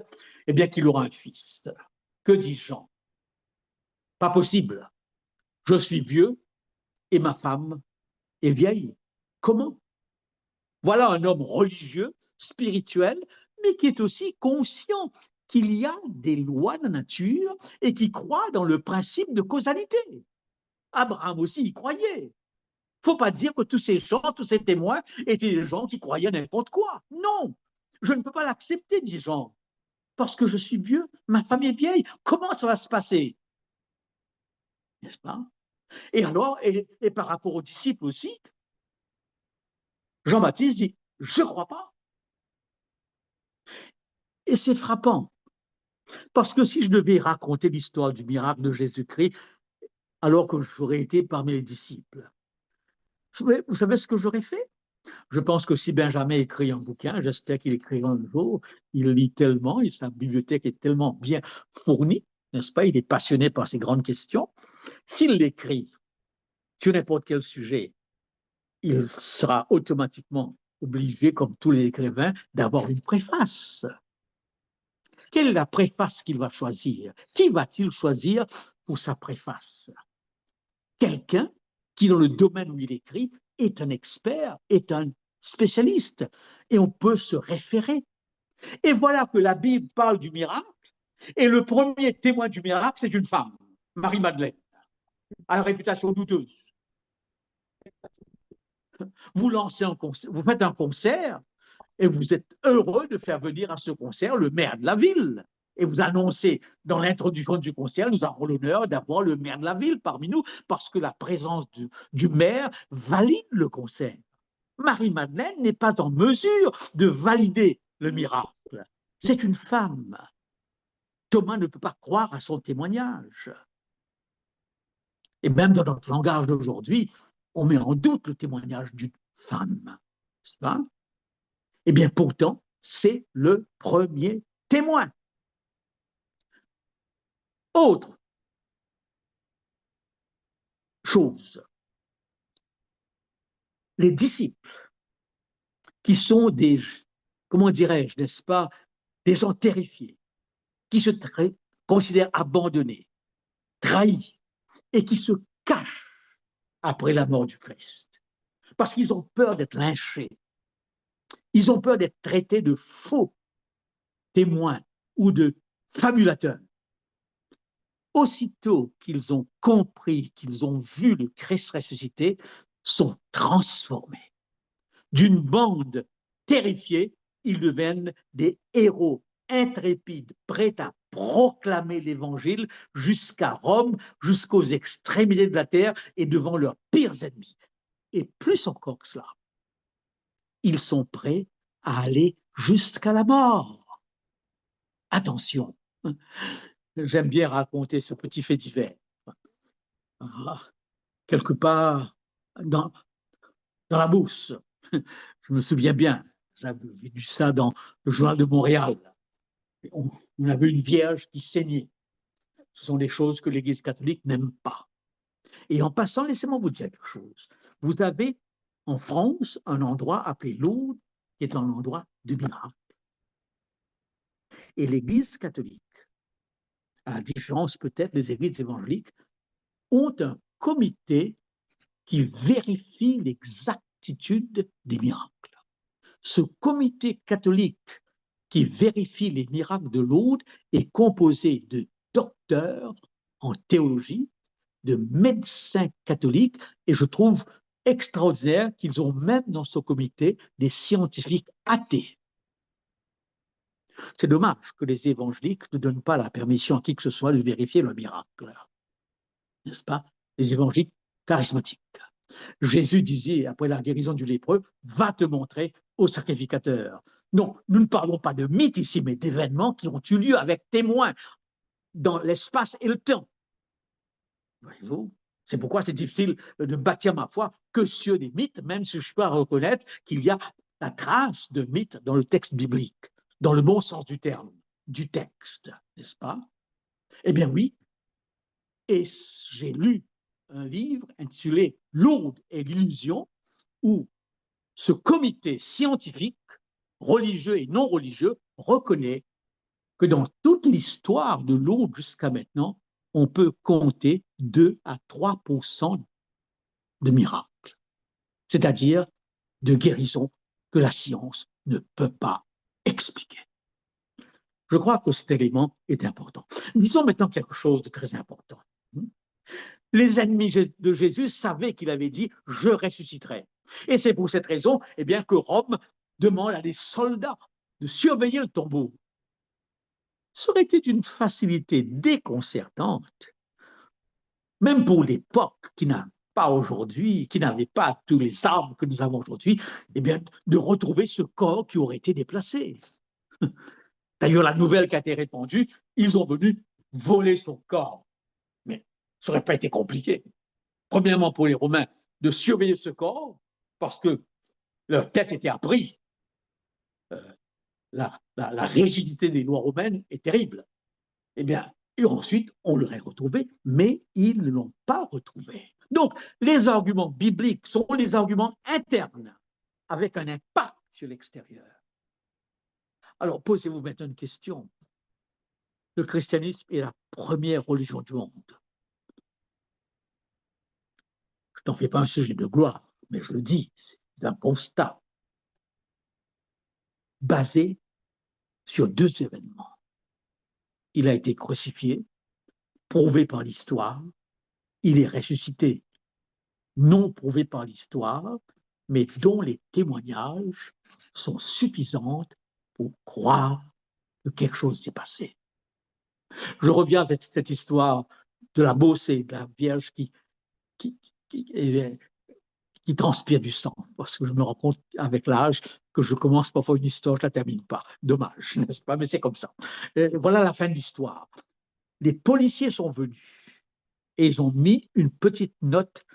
Speaker 2: eh bien, qu'il aura un fils, que dit Jean? Pas possible. Je suis vieux et ma femme est vieille. Comment? Voilà un homme religieux, spirituel, mais qui est aussi conscient qu'il y a des lois de la nature et qui croit dans le principe de causalité. Abraham aussi y croyait. Il ne faut pas dire que tous ces gens, tous ces témoins étaient des gens qui croyaient n'importe quoi. Non, je ne peux pas l'accepter, dit Jean, parce que je suis vieux, ma femme est vieille. Comment ça va se passer? N'est-ce pas? Et alors, et par rapport aux disciples aussi, Jean-Baptiste dit, je ne crois pas. Et c'est frappant, parce que si je devais raconter l'histoire du miracle de Jésus-Christ, alors que j'aurais été parmi les disciples, vous savez ce que j'aurais fait? Je pense que si Benjamin écrit un bouquin, j'espère qu'il écrira un jour, il lit tellement et sa bibliothèque est tellement bien fournie, n'est-ce pas? Il est passionné par ces grandes questions. S'il l'écrit sur n'importe quel sujet, il sera automatiquement obligé, comme tous les écrivains, d'avoir une préface. Quelle est la préface qu'il va choisir? Qui va-t-il choisir pour sa préface? Quelqu'un qui, dans le domaine où il écrit, est un expert, est un spécialiste, et on peut se référer. Et voilà que la Bible parle du miracle, et le premier témoin du miracle, c'est une femme, Marie-Madeleine, à la réputation douteuse. Vous lancez un concert, vous faites un concert, et vous êtes heureux de faire venir à ce concert le maire de la ville. Et vous annoncez dans l'introduction du concert, nous avons l'honneur d'avoir le maire de la ville parmi nous, parce que la présence du maire valide le concert. Marie-Madeleine n'est pas en mesure de valider le miracle. C'est une femme. Thomas ne peut pas croire à son témoignage. Et même dans notre langage d'aujourd'hui, on met en doute le témoignage d'une femme. N'est-ce pas? Eh bien, pourtant, c'est le premier témoin. Autre chose, les disciples, qui sont des, comment dirais-je, n'est-ce pas, des gens terrifiés, qui se considèrent abandonnés, trahis, et qui se cachent après la mort du Christ, parce qu'ils ont peur d'être lynchés, ils ont peur d'être traités de faux témoins ou de fabulateurs. Aussitôt qu'ils ont compris, qu'ils ont vu le Christ ressuscité, sont transformés. D'une bande terrifiée, ils deviennent des héros intrépides, prêts à proclamer l'Évangile jusqu'à Rome, jusqu'aux extrémités de la terre et devant leurs pires ennemis. Et plus encore que cela, ils sont prêts à aller jusqu'à la mort. Attention, j'aime bien raconter ce petit fait divers. Quelque part dans la Beauce, je me souviens bien, j'avais vu ça dans le journal de Montréal. On avait une vierge qui saignait. Ce sont des choses que l'Église catholique n'aime pas. Et en passant, laissez-moi vous dire quelque chose. Vous avez en France un endroit appelé Lourdes, qui est un endroit de miracle. Et l'Église catholique, à la différence peut-être des églises évangéliques, ont un comité qui vérifie l'exactitude des miracles. Ce comité catholique qui vérifie les miracles de Lourdes est composé de docteurs en théologie, de médecins catholiques, et je trouve extraordinaire qu'ils ont même dans ce comité des scientifiques athées. C'est dommage que les évangéliques ne donnent pas la permission à qui que ce soit de vérifier le miracle, n'est-ce pas? Les évangéliques charismatiques. Jésus disait, après la guérison du lépreux, va te montrer au sacrificateur. Non, nous ne parlons pas de mythes ici, mais d'événements qui ont eu lieu avec témoins dans l'espace et le temps. Voyez-vous? C'est pourquoi c'est difficile de bâtir ma foi que sur des mythes, même si je peux reconnaître qu'il y a la trace de mythes dans le texte biblique, dans le bon sens du terme, du texte, n'est-ce pas? Eh bien oui, et j'ai lu un livre intitulé Lourdes et l'illusion, où ce comité scientifique, religieux et non religieux, reconnaît que dans toute l'histoire de Lourdes jusqu'à maintenant, on peut compter 2 à 3% de miracles, c'est-à-dire de guérisons que la science ne peut pas expliquer. Je crois que cet élément est important. Disons maintenant quelque chose de très important. Les ennemis de Jésus savaient qu'il avait dit « je ressusciterai ». Et c'est pour cette raison eh bien, que Rome demande à des soldats de surveiller le tombeau. Ça aurait été d'une facilité déconcertante, même pour l'époque qui n'a pas aujourd'hui, qui n'avait pas tous les armes que nous avons aujourd'hui, eh bien, de retrouver ce corps qui aurait été déplacé. D'ailleurs, la nouvelle qui a été répandue, ils ont venu voler son corps. Mais ça n'aurait pas été compliqué. Premièrement, pour les Romains, de surveiller ce corps, parce que leur tête était à prix. La rigidité des lois romaines est terrible. Eh bien, et ensuite, on l'aurait retrouvé, mais ils ne l'ont pas retrouvé. Donc, les arguments bibliques sont les arguments internes, avec un impact sur l'extérieur. Alors, posez-vous maintenant une question. Le christianisme est la première religion du monde. Je n'en fais pas un sujet de gloire, mais je le dis, c'est un constat basé sur 2 événements. Il a été crucifié, prouvé par l'histoire, il est ressuscité, non prouvé par l'histoire, mais dont les témoignages sont suffisants pour croire que quelque chose s'est passé. Je reviens avec cette histoire de la Beauce et de la Vierge qui transpire du sang. parce que je me rends compte avec l'âge que je commence parfois une histoire, je ne la termine pas. Dommage, n'est-ce pas? Mais c'est comme ça. Et voilà la fin de l'histoire. Les policiers sont venus et ils ont mis une petite note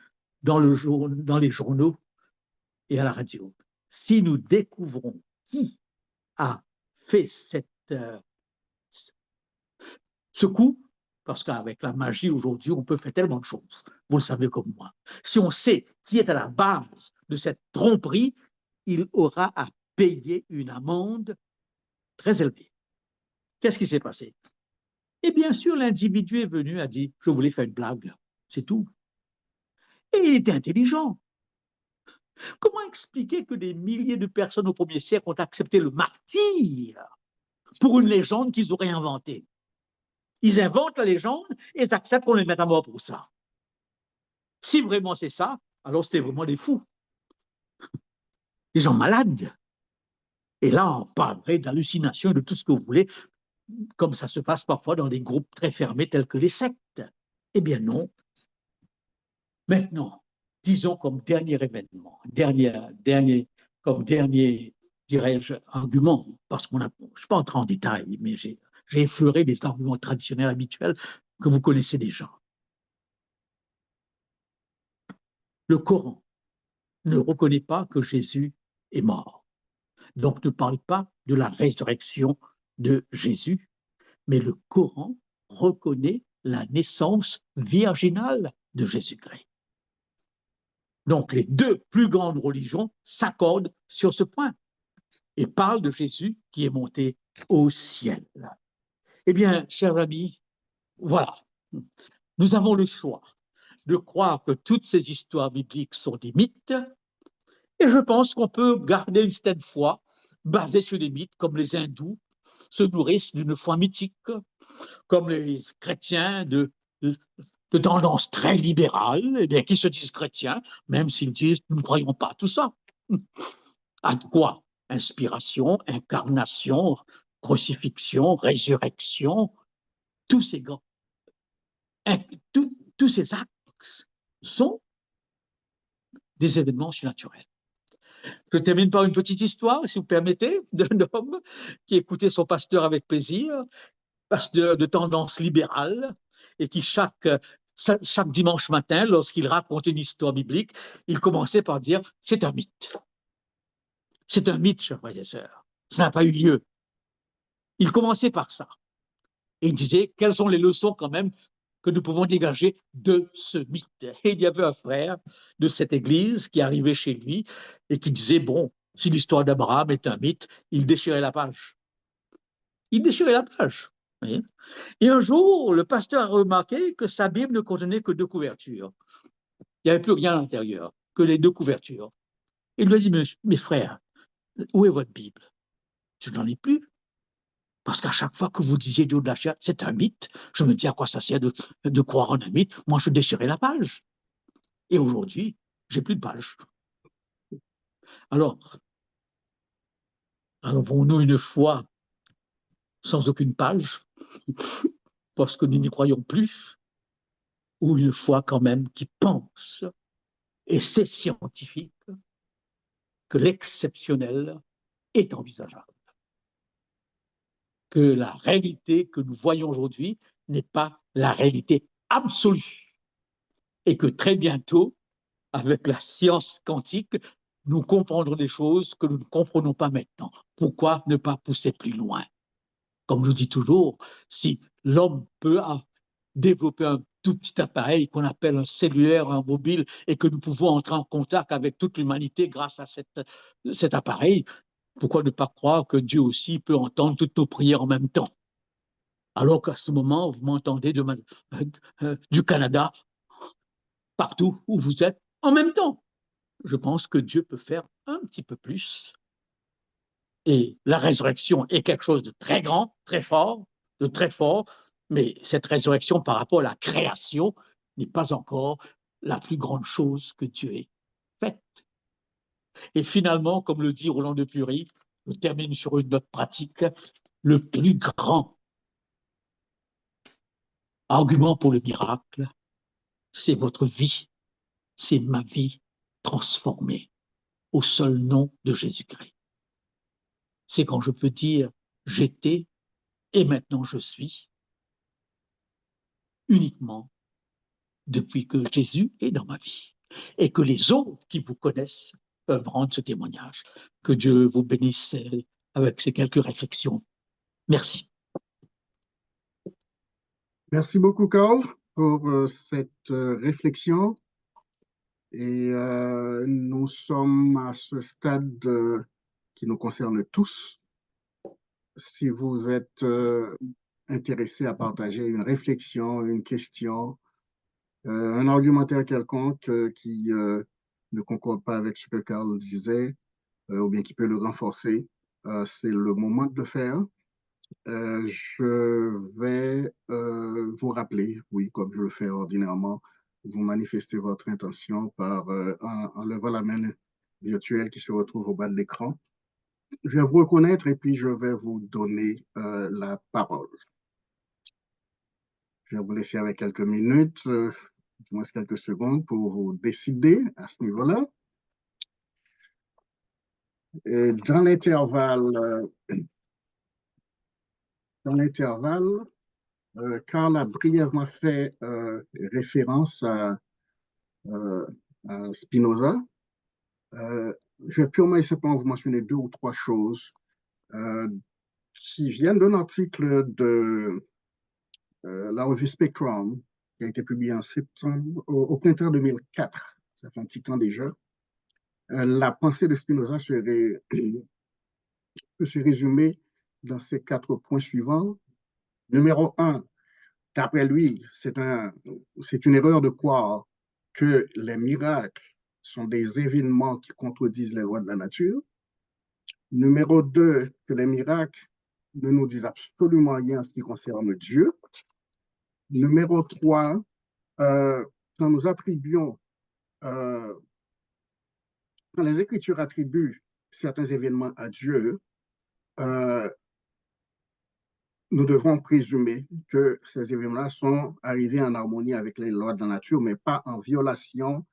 Speaker 2: dans les journaux et à la radio. Si nous découvrons qui a fait ce coup, parce qu'avec la magie aujourd'hui, on peut faire tellement de choses. Vous le savez comme moi. Si on sait qui est à la base de cette tromperie, il aura à payer une amende très élevée. Qu'est-ce qui s'est passé? Et bien sûr, l'individu est venu, a dit, je voulais faire une blague. C'est tout. Et il était intelligent. Comment expliquer que des milliers de personnes au 1er siècle ont accepté le martyre pour une légende qu'ils auraient inventée? Ils inventent la légende et ils acceptent qu'on les mette à mort pour ça. Si vraiment c'est ça, alors c'était vraiment des fous, des gens malades. Et là, on parlerait d'hallucination et de tout ce que vous voulez, comme ça se passe parfois dans des groupes très fermés tels que les sectes. Eh bien non. Maintenant, disons comme dernier événement, comme dernier, dirais-je, argument, parce qu'on a, je ne suis pas entré en détail, mais j'ai effleuré des arguments traditionnels habituels que vous connaissez déjà. Le Coran ne reconnaît pas que Jésus est mort. Donc ne parle pas de la résurrection de Jésus, mais le Coran reconnaît la naissance virginale de Jésus-Christ. Donc les deux plus grandes religions s'accordent sur ce point et parlent de Jésus qui est monté au ciel. Eh bien, chers amis, voilà, nous avons le choix de croire que toutes ces histoires bibliques sont des mythes, et je pense qu'on peut garder une certaine foi basée sur les mythes, comme les hindous se nourrissent d'une foi mythique, comme les chrétiens de tendance très libérale, eh bien, qui se disent chrétiens, même s'ils disent nous ne croyons pas à tout ça. À quoi? Inspiration, incarnation, crucifixion, résurrection, tous ces grands, tous ces actes sont des événements surnaturels. Je termine par une petite histoire, si vous permettez, d'un homme qui écoutait son pasteur avec plaisir, pasteur de tendance libérale, et qui chaque dimanche matin, lorsqu'il racontait une histoire biblique, il commençait par dire « c'est un mythe ». C'est un mythe, chers frères et sœurs. Ça n'a pas eu lieu. Il commençait par ça. Et il disait quelles sont les leçons quand même que nous pouvons dégager de ce mythe. Et il y avait un frère de cette église qui arrivait chez lui et qui disait, bon, si l'histoire d'Abraham est un mythe, il déchirait la page. Il déchirait la page. Voyez. Et un jour, le pasteur a remarqué que sa Bible ne contenait que 2 couvertures. Il n'y avait plus rien à l'intérieur, que les 2 couvertures. Il lui a dit, mes frères, où est votre Bible? Je n'en ai plus. Parce qu'à chaque fois que vous disiez Dieu de la chair, c'est un mythe. Je me dis à quoi ça sert de croire en un mythe. Moi, je déchirais la page. Et aujourd'hui, j'ai plus de page. Alors, avons-nous une foi sans aucune page, parce que nous n'y croyons plus, ou une foi quand même qui pense, et c'est scientifique, que l'exceptionnel est envisageable, que la réalité que nous voyons aujourd'hui n'est pas la réalité absolue, et que très bientôt, avec la science quantique, nous comprendrons des choses que nous ne comprenons pas maintenant. Pourquoi ne pas pousser plus loin? Comme je dis toujours, si l'homme peut développer un tout petit appareil qu'on appelle un cellulaire, un mobile, et que nous pouvons entrer en contact avec toute l'humanité grâce à cet appareil, pourquoi ne pas croire que Dieu aussi peut entendre toutes nos prières en même temps? Alors qu'à ce moment, vous m'entendez du Canada, partout où vous êtes, en même temps. Je pense que Dieu peut faire un petit peu plus. Et la résurrection est quelque chose de très grand, très fort, de très fort, mais cette résurrection par rapport à la création n'est pas encore la plus grande chose que Dieu ait faite. Et finalement, comme le dit Roland de Pury, je termine sur une note pratique, le plus grand argument pour le miracle, c'est votre vie, c'est ma vie transformée. au seul nom de Jésus-Christ. C'est quand je peux dire j'étais et maintenant je suis, uniquement depuis que Jésus est dans ma vie et que les autres qui vous connaissent peuvent rendre ce témoignage. Que Dieu vous bénisse avec ces quelques réflexions. Merci.
Speaker 1: Merci beaucoup, Carl, pour cette réflexion. Et nous sommes à ce stade qui nous concerne tous. Si vous êtes intéressé à partager une réflexion, une question, un argumentaire quelconque qui ne concorde pas avec ce que Carl disait, ou bien qui peut le renforcer, c'est le moment de le faire. Je vais vous rappeler, oui, comme je le fais ordinairement, vous manifestez votre intention en levant la main virtuelle qui se retrouve au bas de l'écran. Je vais vous reconnaître et puis je vais vous donner la parole. Je vais vous laisser avec quelques minutes, du moins quelques secondes pour vous décider à ce niveau-là. Et dans l'intervalle, Carl a brièvement fait référence euh, à Spinoza. Je vais purement et simplement vous mentionner deux ou trois choses qui viennent d'un article de la revue Spectrum, qui a été publié en septembre, au printemps 2004. Ça fait un petit temps déjà. La pensée de Spinoza peut se résumer dans ces quatre points suivants. Numéro un, d'après lui, c'est une erreur de croire que les miracles sont des événements qui contredisent les lois de la nature. Numéro deux, que les miracles ne nous disent absolument rien en ce qui concerne Dieu. Numéro trois, quand nous attribuons, euh, quand les Écritures attribuent certains événements à Dieu, euh, nous devons présumer que ces événements-là sont arrivés en harmonie avec les lois de la nature, mais pas en violation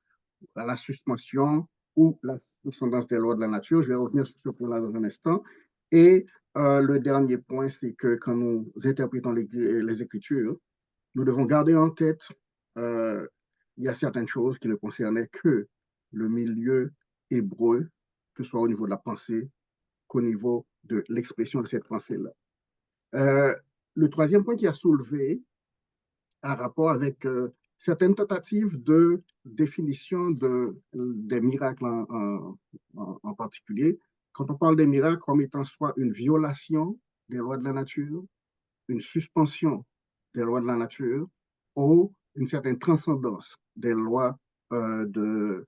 Speaker 1: à la suspension ou la transcendance des lois de la nature. Je vais revenir sur ce point-là dans un instant. Et le dernier point, c'est que quand nous interprétons les Écritures, nous devons garder en tête, il y a certaines choses qui ne concernaient que le milieu hébreu, que ce soit au niveau de la pensée qu'au niveau de l'expression de cette pensée-là. Le troisième point qui a soulevé un rapport avec certaines tentatives de définition des miracles en particulier. Quand on parle des miracles comme étant soit une violation des lois de la nature, une suspension des lois de la nature ou une certaine transcendance des lois de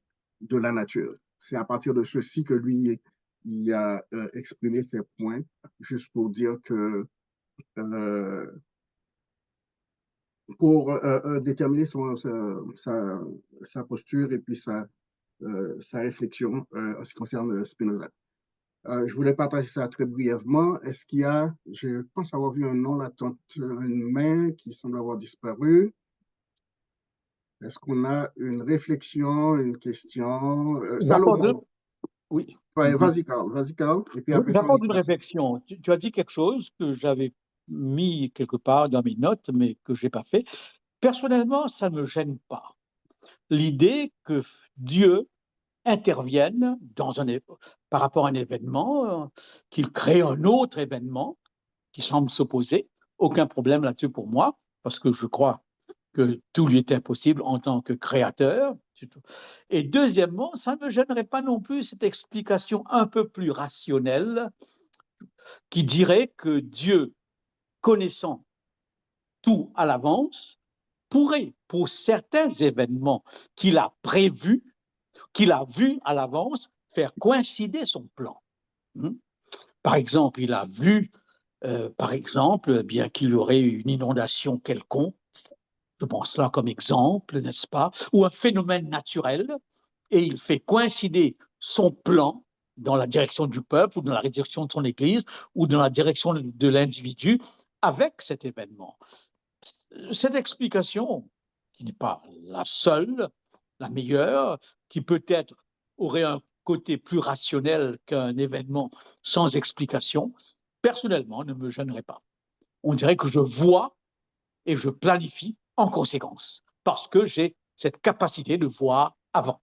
Speaker 1: la nature. C'est à partir de ceci que lui, il a exprimé ces points, juste pour dire que pour déterminer sa posture et puis sa réflexion en ce qui concerne Spinoza. Je voulais partager ça très brièvement. Est-ce qu'il y a, je pense avoir vu un nom latent, une main qui semble avoir disparu. Est-ce qu'on a une réflexion, une question? Salomon.
Speaker 2: Oui.
Speaker 1: Ouais, vas-y, Carl. Et puis après ça, on y
Speaker 2: J'apporte une
Speaker 1: passe.
Speaker 2: réflexion. Tu as dit quelque chose que j'avais mis quelque part dans mes notes, mais que je n'ai pas fait. Personnellement, ça ne me gêne pas. L'idée que Dieu intervienne par rapport à un événement, qu'il crée un autre événement qui semble s'opposer, aucun problème là-dessus pour moi, parce que je crois que tout lui est impossible en tant que créateur. Et deuxièmement, ça ne me gênerait pas non plus cette explication un peu plus rationnelle qui dirait que Dieu, connaissant tout à l'avance, pourrait, pour certains événements qu'il a prévus, qu'il a vus à l'avance, faire coïncider son plan. Par exemple, il a vu, par exemple, bien qu'il y aurait une inondation quelconque, je pense là comme exemple, n'est-ce pas, ou un phénomène naturel, et il fait coïncider son plan dans la direction du peuple, ou dans la direction de son Église, ou dans la direction de l'individu, avec cet événement. Cette explication, qui n'est pas la seule, la meilleure, qui peut-être aurait un côté plus rationnel qu'un événement sans explication, personnellement, ne me gênerait pas. On dirait que je vois et je planifie en conséquence, parce que j'ai cette capacité de voir avant.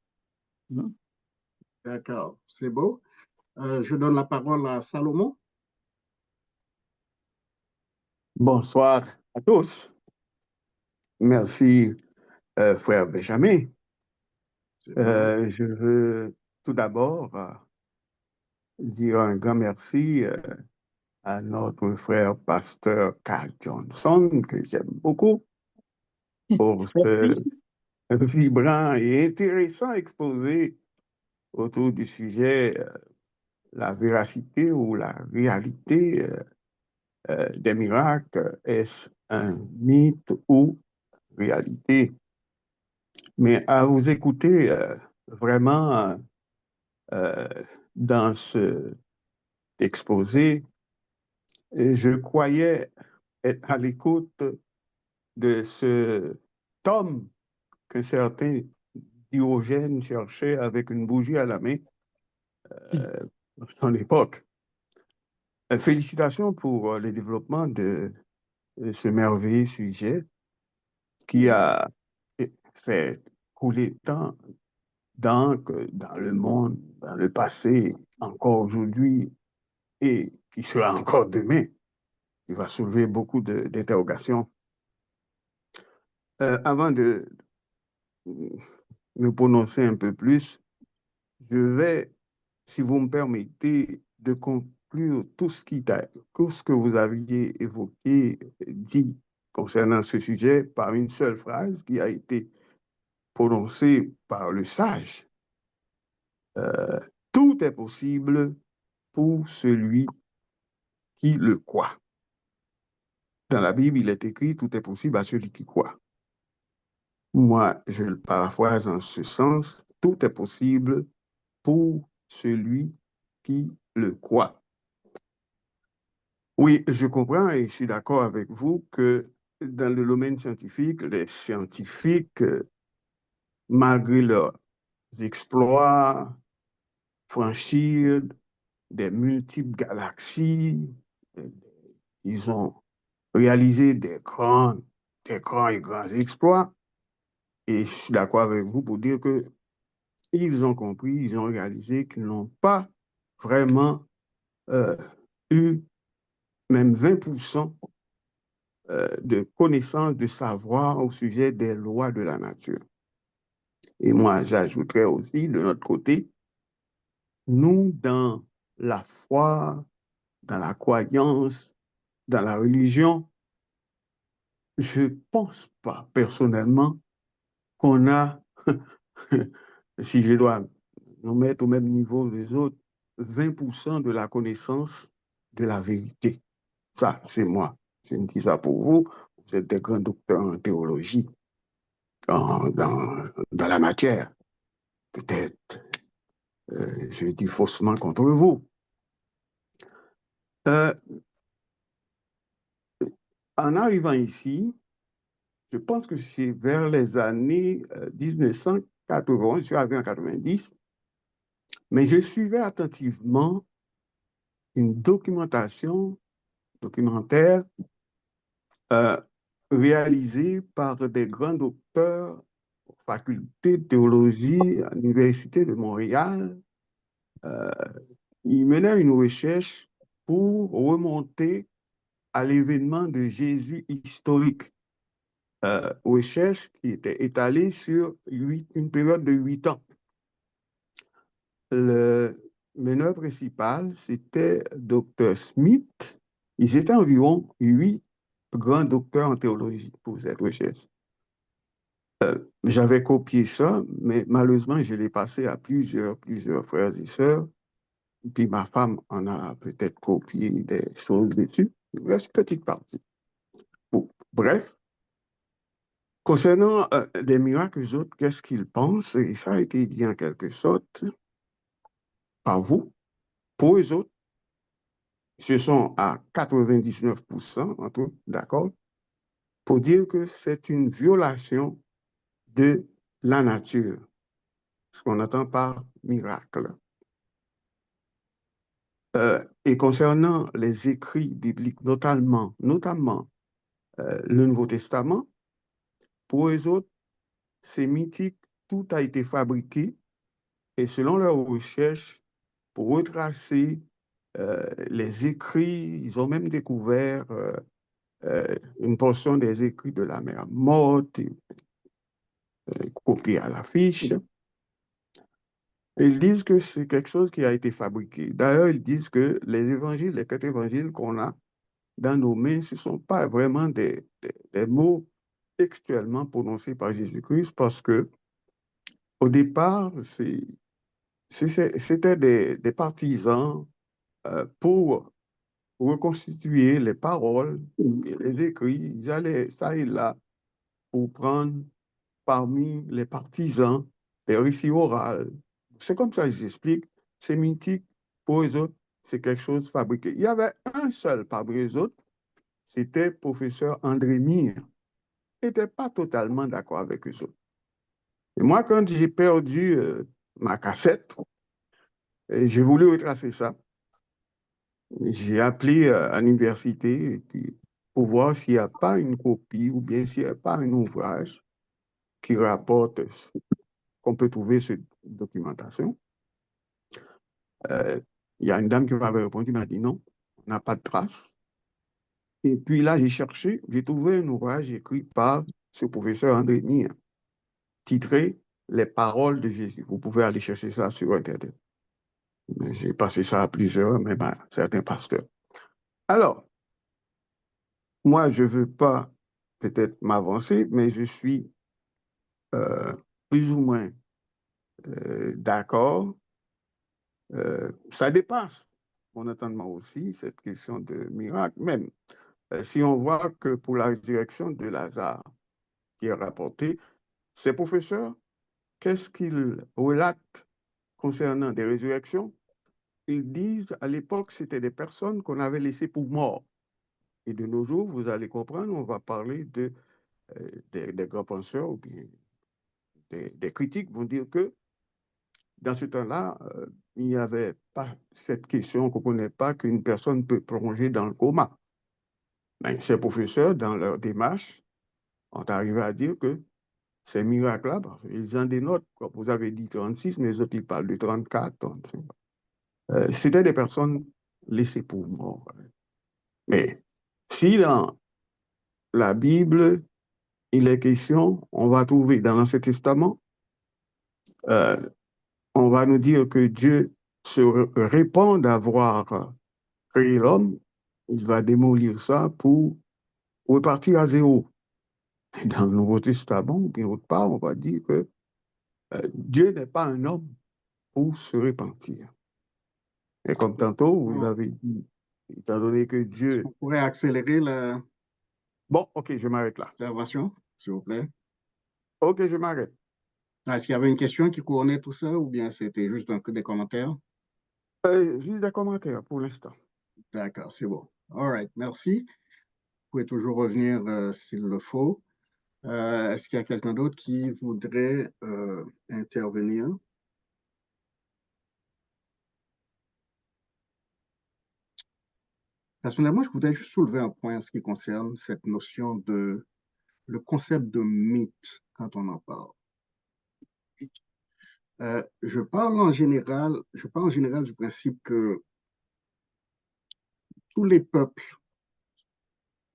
Speaker 1: D'accord, c'est beau. Je donne la parole à Salomon.
Speaker 3: Bonsoir à tous. Merci, frère Benjamin. Je veux tout d'abord dire un grand merci à notre frère pasteur Carl Johnson, que j'aime beaucoup, pour ce vibrant et intéressant exposé autour du sujet la véracité ou la réalité des miracles. Est-ce un mythe ou réalité? Mais à vous écouter vraiment euh, dans ce exposé, je croyais être à l'écoute de ce tome qu'un certain Diogène cherchait avec une bougie à la main à son époque. Félicitations pour le développement de ce merveilleux sujet qui a fait couler tant d'encre dans le monde, dans le passé, encore aujourd'hui, et qui sera encore demain. Il va soulever beaucoup d'interrogations. Avant de me prononcer un peu plus, je vais, si vous me permettez, de conclure tout ce que vous aviez évoqué, dit concernant ce sujet par une seule phrase qui a été prononcée par le sage. Tout est possible pour celui qui le croit. Dans la Bible, il est écrit, tout est possible à celui qui croit. Moi, je le paraphrase en ce sens, tout est possible pour celui qui le croit. Oui, je comprends et je suis d'accord avec vous que dans le domaine scientifique, les scientifiques, malgré leurs exploits, franchir des multiples galaxies, ils ont réalisé des grands et grands exploits. Et je suis d'accord avec vous pour dire que ils ont compris, ils ont réalisé qu'ils n'ont pas vraiment eu même 20% de connaissances, de savoir au sujet des lois de la nature. Et moi, j'ajouterais aussi, de notre côté, nous, dans la foi, dans la croyance, dans la religion, je ne pense pas personnellement qu'on a, si je dois nous mettre au même niveau des autres, 20% de la connaissance de la vérité. Ça, c'est moi. Je me dis ça pour vous. Vous êtes des grands docteurs en théologie, dans la matière. Peut-être, je dis faussement contre vous. En arrivant ici, je pense que c'est vers les années 1980, je suis arrivé en 90, mais je suivais attentivement une documentaire réalisée par des grands docteurs faculté de théologie à l'Université de Montréal. Ils menaient une recherche pour remonter à l'événement de Jésus historique. Recherche qui était étalée sur une période de 8 ans. Le meneur principal, c'était Dr. Smith. Ils étaient environ 8 grands docteurs en théologie pour cette recherche. J'avais copié ça, mais malheureusement, je l'ai passé à plusieurs frères et sœurs. Puis ma femme en a peut-être copié des choses dessus. Il reste une petite partie. Bon, bref, concernant les miracles autres, qu'est-ce qu'ils pensent? Et ça a été dit en quelque sorte par vous. Pour eux autres, ce sont à 99%, entre autres, d'accord, pour dire que c'est une violation de la nature, ce qu'on entend par miracle. Et concernant les écrits bibliques, notamment le Nouveau Testament, pour eux autres, c'est mythique, tout a été fabriqué et selon leurs recherches, pour retracer les écrits, ils ont même découvert une portion des écrits de la mer morte, copiée à l'affiche. Ils disent que c'est quelque chose qui a été fabriqué. D'ailleurs, ils disent que les évangiles, les 4 évangiles qu'on a dans nos mains, ce ne sont pas vraiment des mots textuellement prononcés par Jésus-Christ parce que au départ, c'était des partisans pour reconstituer les paroles et les écrits. Ils allaient ça et là pour prendre parmi les partisans des récits oraux. C'est comme ça qu'ils expliquent. C'est mythique. Pour eux autres, c'est quelque chose de fabriqué. Il y avait un seul parmi les autres, c'était le professeur André Mire. Il n'était pas totalement d'accord avec eux autres. Et moi, quand j'ai perdu ma cassette, j'ai voulu retracer ça. J'ai appelé à l'université et puis, pour voir s'il n'y a pas une copie ou bien s'il n'y a pas un ouvrage qui rapporte qu'on peut trouver cette documentation. Il y a une dame qui m'avait répondu, m'a dit non, on n'a pas de trace. Et puis là, j'ai cherché, j'ai trouvé un ouvrage écrit par ce professeur André Mire, titré Les paroles de Jésus. Vous pouvez aller chercher ça sur Internet. J'ai passé ça à plusieurs, même à certains pasteurs. Alors, moi, je ne veux pas peut-être m'avancer, mais je suis plus ou moins d'accord. Ça dépasse mon entendement aussi, cette question de miracle. Même si on voit que pour la résurrection de Lazare qui est rapportée, ces professeurs, qu'est-ce qu'ils relatent concernant des résurrections? Ils disent à l'époque, c'était des personnes qu'on avait laissées pour morts. Et de nos jours, vous allez comprendre, on va parler des grands penseurs ou bien des critiques vont dire que dans ce temps-là, il n'y avait pas cette question qu'on ne connaît pas qu'une personne peut plonger dans le coma. Mais ces professeurs, dans leur démarche, ont arrivé à dire que ces miracles-là, ils en dénotent, comme vous avez dit 36, mais les autres, ils parlent de 34, 35. C'était des personnes laissées pour morts. Mais si dans la Bible, il est question, on va trouver dans l'Ancien Testament, euh, on va nous dire que Dieu se répand d'avoir créé l'homme, il va démolir ça pour repartir à zéro. Dans le Nouveau Testament, ou bien autre part, on va dire que Dieu n'est pas un homme pour se repentir. Et comme tantôt, vous avez dit, étant donné que Dieu...
Speaker 1: On pourrait accélérer la...
Speaker 3: Bon, ok, je m'arrête là.
Speaker 1: Intervention, s'il vous plaît.
Speaker 3: Ok, je m'arrête.
Speaker 1: Est-ce qu'il y avait une question qui couronnait tout ça ou bien c'était juste des commentaires?
Speaker 3: Juste des commentaires pour l'instant.
Speaker 1: D'accord, c'est bon. All right, merci. Vous pouvez toujours revenir s'il le faut. Est-ce qu'il y a quelqu'un d'autre qui voudrait intervenir? Personnellement, je voudrais juste soulever un point en ce qui concerne cette notion de le concept de mythe quand on en parle. Je parle en général du principe que tous les peuples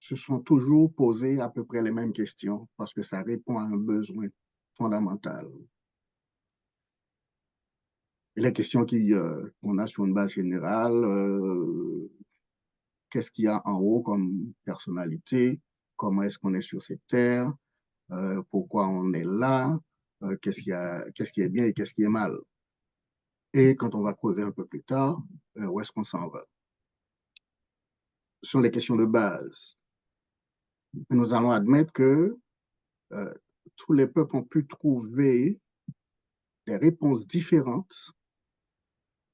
Speaker 1: se sont toujours posés à peu près les mêmes questions parce que ça répond à un besoin fondamental. Et les questions qu'on a sur une base générale, qu'est-ce qu'il y a en haut comme personnalité, comment est-ce qu'on est sur cette terre, pourquoi on est là, qu'est-ce qui est bien et qu'est-ce qui est mal. Et quand on va creuser un peu plus tard, où est-ce qu'on s'en va? Ce sont les questions de base. Et nous allons admettre que euh, tous les peuples ont pu trouver des réponses différentes,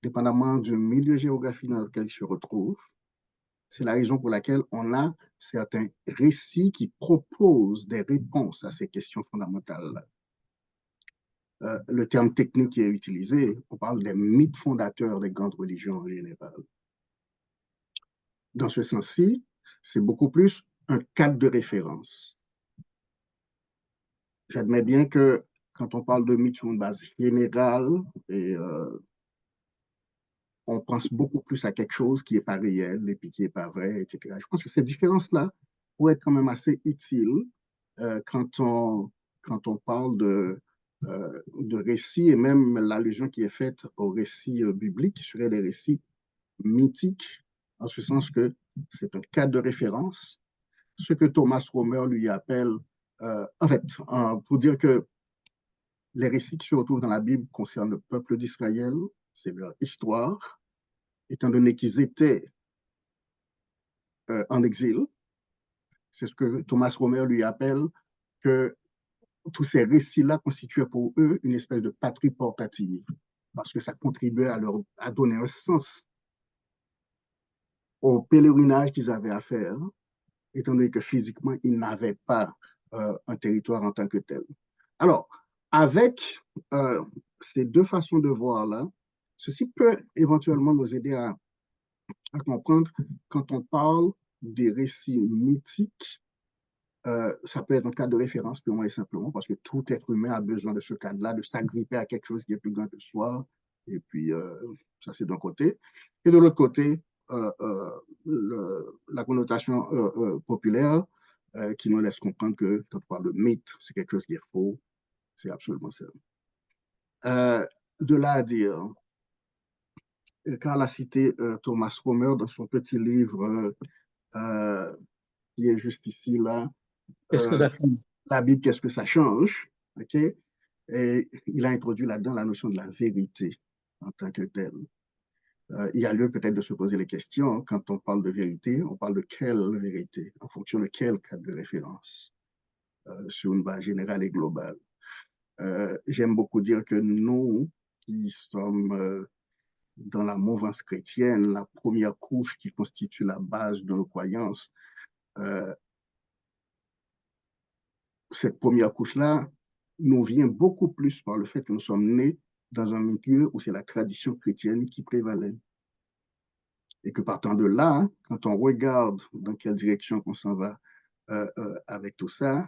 Speaker 1: dépendamment du milieu géographique dans lequel ils se retrouvent. C'est la raison pour laquelle on a certains récits qui proposent des réponses à ces questions fondamentales. Le terme technique qui est utilisé, on parle des mythes fondateurs des grandes religions en général. dans ce sens-ci, c'est beaucoup plus un cadre de référence. J'admets bien que quand on parle de mythe sur une base générale, et, on pense beaucoup plus à quelque chose qui n'est pas réel et puis qui n'est pas vrai, etc. Je pense que ces différences-là pourraient être quand même assez utiles euh, quand, on, quand on parle de récits et même l'allusion qui est faite aux récits bibliques, qui seraient des récits mythiques, en ce sens que c'est un cadre de référence. Ce que Thomas Romer lui appelle, en fait, pour dire que les récits qui se retrouvent dans la Bible concernent le peuple d'Israël, c'est leur histoire, étant donné qu'ils étaient en exil. C'est ce que Thomas Romer lui appelle que tous ces récits-là constituaient pour eux une espèce de patrie portative, parce que ça contribuait à donner un sens au pèlerinage qu'ils avaient à faire, étant donné que physiquement, ils n'avaient pas un territoire en tant que tel. Alors, avec ces deux façons de voir-là, ceci peut éventuellement nous aider à comprendre quand on parle des récits mythiques, ça peut être un cadre de référence purement et simplement parce que tout être humain a besoin de ce cadre-là, de s'agripper à quelque chose qui est plus grand que soi. Et puis, ça, c'est d'un côté. Et de l'autre côté, la connotation populaire qui nous laisse comprendre que quand on parle de mythe, c'est quelque chose qui est faux. C'est absolument ça. De là à dire, Karl a cité Thomas Romer dans son petit livre qui est juste ici, là,
Speaker 2: Qu'est-ce que ça fait?
Speaker 1: la Bible, qu'est-ce que ça change? OK? Et il a introduit là-dedans la notion de la vérité en tant que telle. Il y a lieu peut-être de se poser les questions. Quand on parle de vérité, on parle de quelle vérité? En fonction de quel cadre de référence? Sur une base générale et globale. J'aime beaucoup dire que nous, qui sommes dans la mouvance chrétienne, la première couche qui constitue la base de nos croyances, cette première couche-là nous vient beaucoup plus par le fait que nous sommes nés dans un milieu où c'est la tradition chrétienne qui prévalait. Et que partant de là, quand on regarde dans quelle direction on s'en va avec tout ça,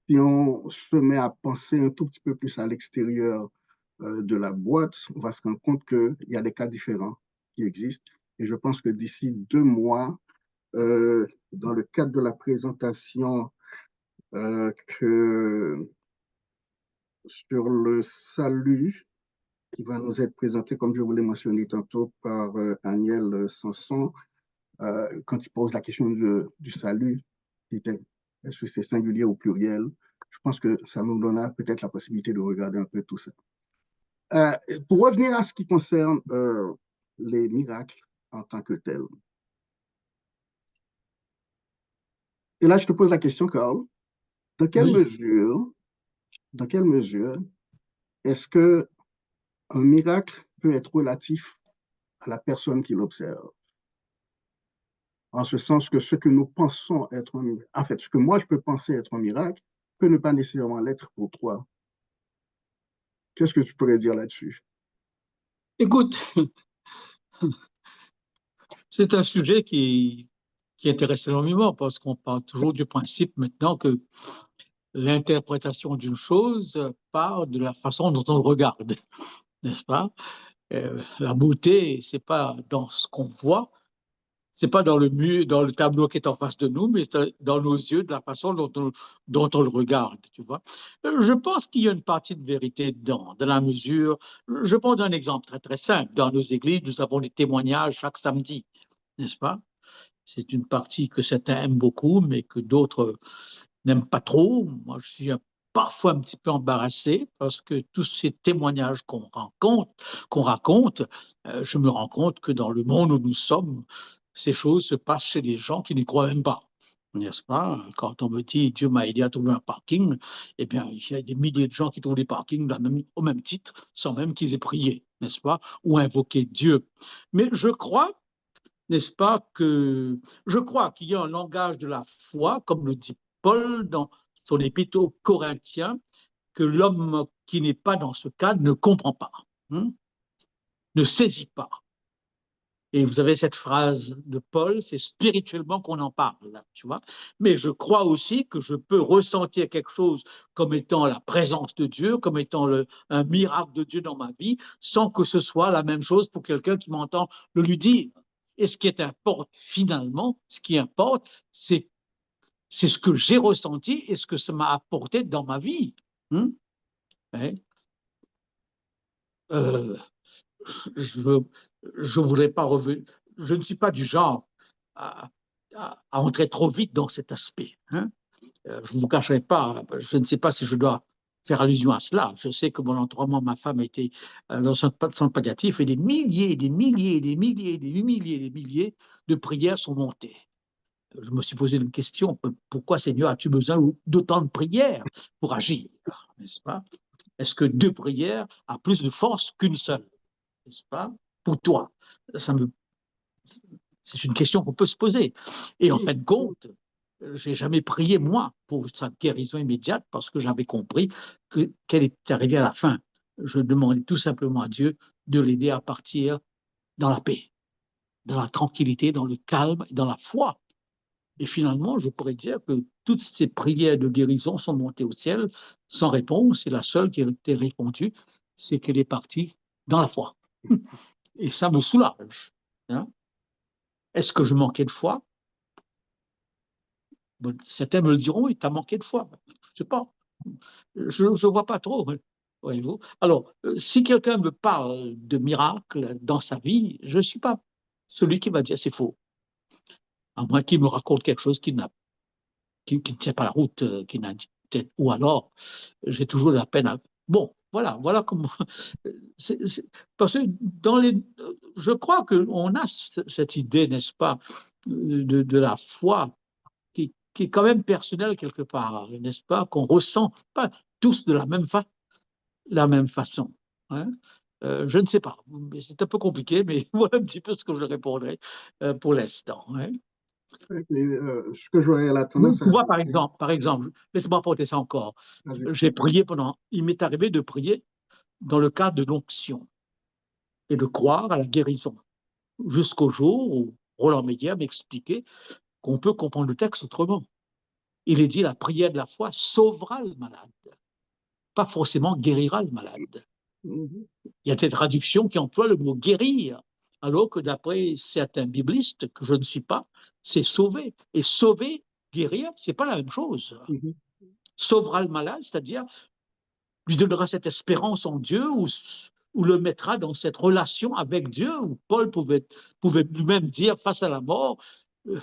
Speaker 1: si on se met à penser un tout petit peu plus à l'extérieur de la boîte, on va se rendre compte qu'il y a des cas différents qui existent. Et je pense que d'ici 2 mois, dans le cadre de la présentation que sur le salut qui va nous être présenté, comme je vous l'ai mentionné tantôt, par Aniel Sanson, quand il pose la question du salut, est-ce que c'est singulier ou pluriel? Je pense que ça nous donnera peut-être la possibilité de regarder un peu tout ça. Pour revenir à ce qui concerne les miracles en tant que tels. Et là, je te pose la question, Carl. Dans quelle
Speaker 2: Oui.
Speaker 1: mesure est-ce que un miracle peut être relatif à la personne qui l'observe? En ce sens que ce que nous pensons être un miracle, en fait, ce que moi je peux penser être un miracle, peut ne pas nécessairement l'être pour toi. Qu'est-ce que tu pourrais dire là-dessus?
Speaker 2: Écoute, c'est un sujet qui intéresse énormément parce qu'on parle toujours du principe maintenant que l'interprétation d'une chose part de la façon dont on le regarde, n'est-ce pas? La beauté, c'est pas dans ce qu'on voit, c'est pas dans le mur, dans le tableau qui est en face de nous, mais c'est dans nos yeux, de la façon dont on le regarde, tu vois. Je pense qu'il y a une partie de vérité dedans, dans la mesure, je prends un exemple très très simple. Dans nos églises, nous avons des témoignages chaque samedi, n'est-ce pas? C'est une partie que certains aiment beaucoup, mais que d'autres n'aiment pas trop. Moi, je suis parfois un petit peu embarrassé parce que tous ces témoignages qu'on raconte, je me rends compte que dans le monde où nous sommes, ces choses se passent chez des gens qui n'y croient même pas. N'est-ce pas? Quand on me dit Dieu m'a aidé à trouver un parking, eh bien, il y a des milliers de gens qui trouvent des parkings au même titre, sans même qu'ils aient prié, n'est-ce pas? Ou invoqué Dieu. Mais je crois, n'est-ce pas, je crois qu'il y a un langage de la foi, comme le dit Paul dans son épître aux Corinthiens, que l'homme qui n'est pas dans ce cadre ne comprend pas, hein, ne saisit pas. Et vous avez cette phrase de Paul, c'est spirituellement qu'on en parle, tu vois. Mais je crois aussi que je peux ressentir quelque chose comme étant la présence de Dieu, comme étant un miracle de Dieu dans ma vie, sans que ce soit la même chose pour quelqu'un qui m'entend le lui dire. Et ce qui importe finalement, ce qui importe, c'est ce que j'ai ressenti et ce que ça m'a apporté dans ma vie. Hein? Euh, je ne voudrais pas revenir. Je ne suis pas du genre à, entrer trop vite dans cet aspect. Hein. Je ne vous cacherai pas, je ne sais pas si je dois faire allusion à cela. Je sais que mon entourement, ma femme était dans un centre palliatif et des milliers, des milliers, des milliers, des milliers, des milliers de prières sont montées. Je me suis posé une question, pourquoi Seigneur as-tu besoin d'autant de prières pour agir, n'est-ce pas? Est-ce que 2 prières a plus de force qu'une seule, n'est-ce pas? Pour toi, c'est une question qu'on peut se poser. Et en fin de compte, j'ai jamais prié moi pour sa guérison immédiate parce que j'avais compris qu'elle est arrivée à la fin. Je demandais tout simplement à Dieu de l'aider à partir dans la paix, dans la tranquillité, dans le calme, dans la foi. Et finalement, je pourrais dire que toutes ces prières de guérison sont montées au ciel sans réponse. Et la seule qui a été répondue, c'est qu'elle est partie dans la foi. Et ça me soulage. Hein. Est-ce que je manquais de foi? Bon, certains me le diront, il t'a manqué de foi. Je ne sais pas. Je ne vois pas trop. Voyez-vous. Alors, si quelqu'un me parle de miracle dans sa vie, je ne suis pas celui qui va dire c'est faux. À moins qu'il me raconte quelque chose qui ne tient pas la route, ou alors j'ai toujours la peine à... Bon, voilà comment... Parce que je crois qu'on a cette idée, n'est-ce pas, de la foi qui est quand même personnelle quelque part, n'est-ce pas, qu'on ressent pas tous de la même façon. Hein. Je ne sais pas, c'est un peu compliqué, mais voilà un petit peu ce que je répondrai pour l'instant. Hein.
Speaker 1: Ce que j'aurais la tendance
Speaker 2: Tu
Speaker 1: à
Speaker 2: vois,
Speaker 1: ajouter,
Speaker 2: par exemple, laisse-moi apporter ça encore.
Speaker 1: vas-y.
Speaker 2: Il m'est arrivé de prier dans le cadre de l'onction et de croire à la guérison, jusqu'au jour où Roland Meyer m'expliquait qu'on peut comprendre le texte autrement. Il est dit la prière de la foi sauvera le malade, pas forcément guérira le malade.
Speaker 1: Mhm.
Speaker 2: Il y a des traductions qui emploient le mot guérir, alors que d'après certains biblistes, que je ne suis pas, c'est sauver. Et sauver, guérir, c'est pas la même chose.
Speaker 1: Mhm.
Speaker 2: Sauvera le malade, c'est-à-dire lui donnera cette espérance en Dieu ou le mettra dans cette relation avec Dieu, où Paul pouvait lui-même dire face à la mort, euh,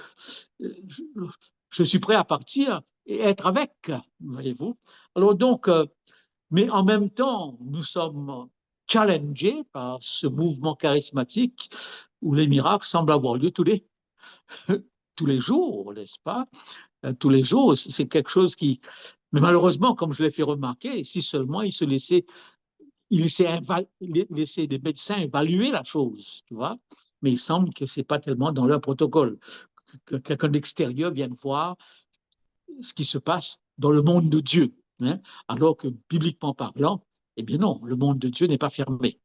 Speaker 2: je suis prêt à partir et être avec, voyez-vous. Alors donc, mais en même temps, nous sommes challengés par ce mouvement charismatique où les miracles semblent avoir lieu tous les jours, n'est-ce pas? Tous les jours, c'est quelque chose qui... Mais malheureusement, comme je l'ai fait remarquer, si seulement il laissait des médecins évaluer la chose, tu vois, mais il semble que ce n'est pas tellement dans leur protocole, que quelqu'un d'extérieur vienne voir ce qui se passe dans le monde de Dieu, hein, alors que bibliquement parlant, eh bien non, le monde de Dieu n'est pas fermé.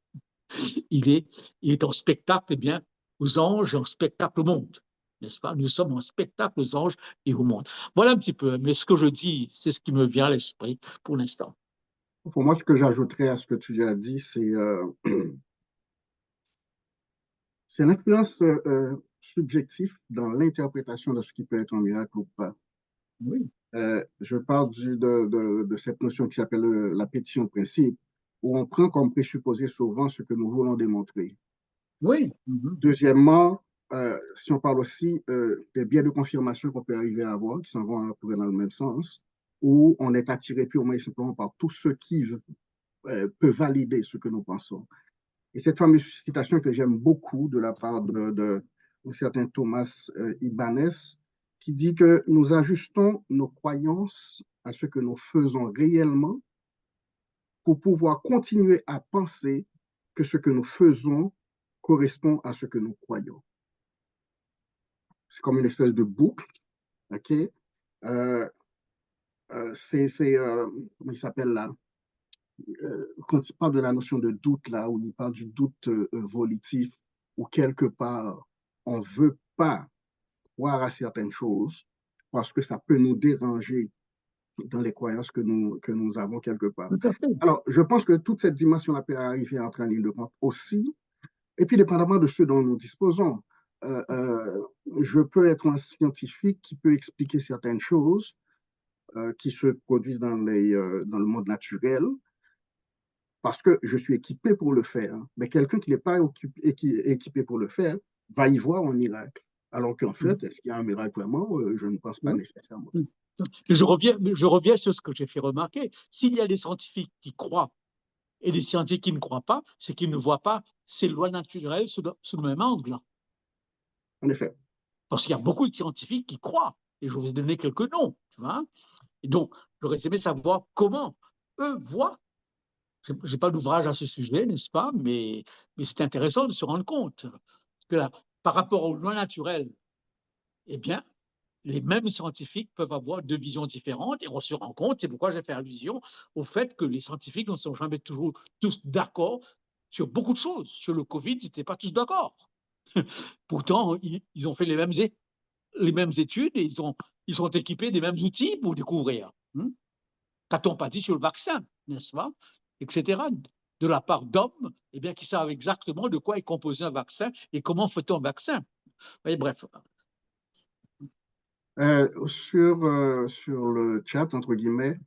Speaker 2: Il est en spectacle, eh bien, aux anges et en spectacle au monde. N'est-ce pas? Nous sommes en spectacle aux anges et au monde. Voilà un petit peu, mais ce que je dis, c'est ce qui me vient à l'esprit pour l'instant.
Speaker 1: Pour moi, ce que j'ajouterais à ce que tu as dit, c'est l'influence subjective dans l'interprétation de ce qui peut être un miracle ou pas.
Speaker 2: Oui.
Speaker 1: Je parle de cette notion qui s'appelle la pétition de principe, où on prend comme présupposé souvent ce que nous voulons démontrer.
Speaker 2: Oui. Mm-hmm.
Speaker 1: Deuxièmement, si on parle aussi des biais de confirmation qu'on peut arriver à avoir, qui s'en vont un peu dans le même sens, où on est attiré purement et simplement par tout ce qui peut valider ce que nous pensons. Et cette fameuse citation que j'aime beaucoup de la part de un certain Thomas Ibanez, qui dit que nous ajustons nos croyances à ce que nous faisons réellement pour pouvoir continuer à penser que ce que nous faisons correspond à ce que nous croyons. C'est comme une espèce de boucle, ok? Comment il s'appelle là? Quand il parle de la notion de doute là, où il parle du doute volitif, ou quelque part, on ne veut pas croire à certaines choses parce que ça peut nous déranger dans les croyances que nous avons quelque part.
Speaker 2: Tout à fait.
Speaker 1: Alors, je pense que toute cette dimension-là peut arriver à entrer en ligne de compte aussi, et puis dépendamment de ce dont nous disposons. Euh, euh, je peux être un scientifique qui peut expliquer certaines choses qui se produisent dans le monde naturel parce que je suis équipé pour le faire. Mais quelqu'un qui n'est pas équipé pour le faire va y voir un miracle. Alors qu'en fait, est-ce qu'il y a un miracle vraiment? Je ne pense pas nécessairement.
Speaker 2: Je reviens sur ce que j'ai fait remarquer. S'il y a des scientifiques qui croient et des scientifiques qui ne croient pas, c'est qu'ils ne voient pas ces lois naturelles sous le même angle.
Speaker 1: En effet.
Speaker 2: Parce qu'il y a beaucoup de scientifiques qui croient. Et je vous ai donné quelques noms. Tu vois. Et donc, j'aurais aimé savoir comment eux voient. Je n'ai pas d'ouvrage à ce sujet, n'est-ce pas? Mais c'est intéressant de se rendre compte que là, par rapport aux lois naturelles, eh bien, les mêmes scientifiques peuvent avoir deux visions différentes et on se rend compte, c'est pourquoi j'ai fait allusion au fait que les scientifiques ne sont jamais toujours tous d'accord sur beaucoup de choses. Sur le Covid, ils n'étaient pas tous d'accord. Pourtant, ils ont fait les mêmes études et ils sont équipés des mêmes outils pour découvrir. Qu'a-t-on pas dit sur le vaccin, n'est-ce pas? Etc. De la part d'hommes eh bien, qui savent exactement de quoi est composé un vaccin et comment fait-on un vaccin. Et bref.
Speaker 1: Sur le chat, entre guillemets,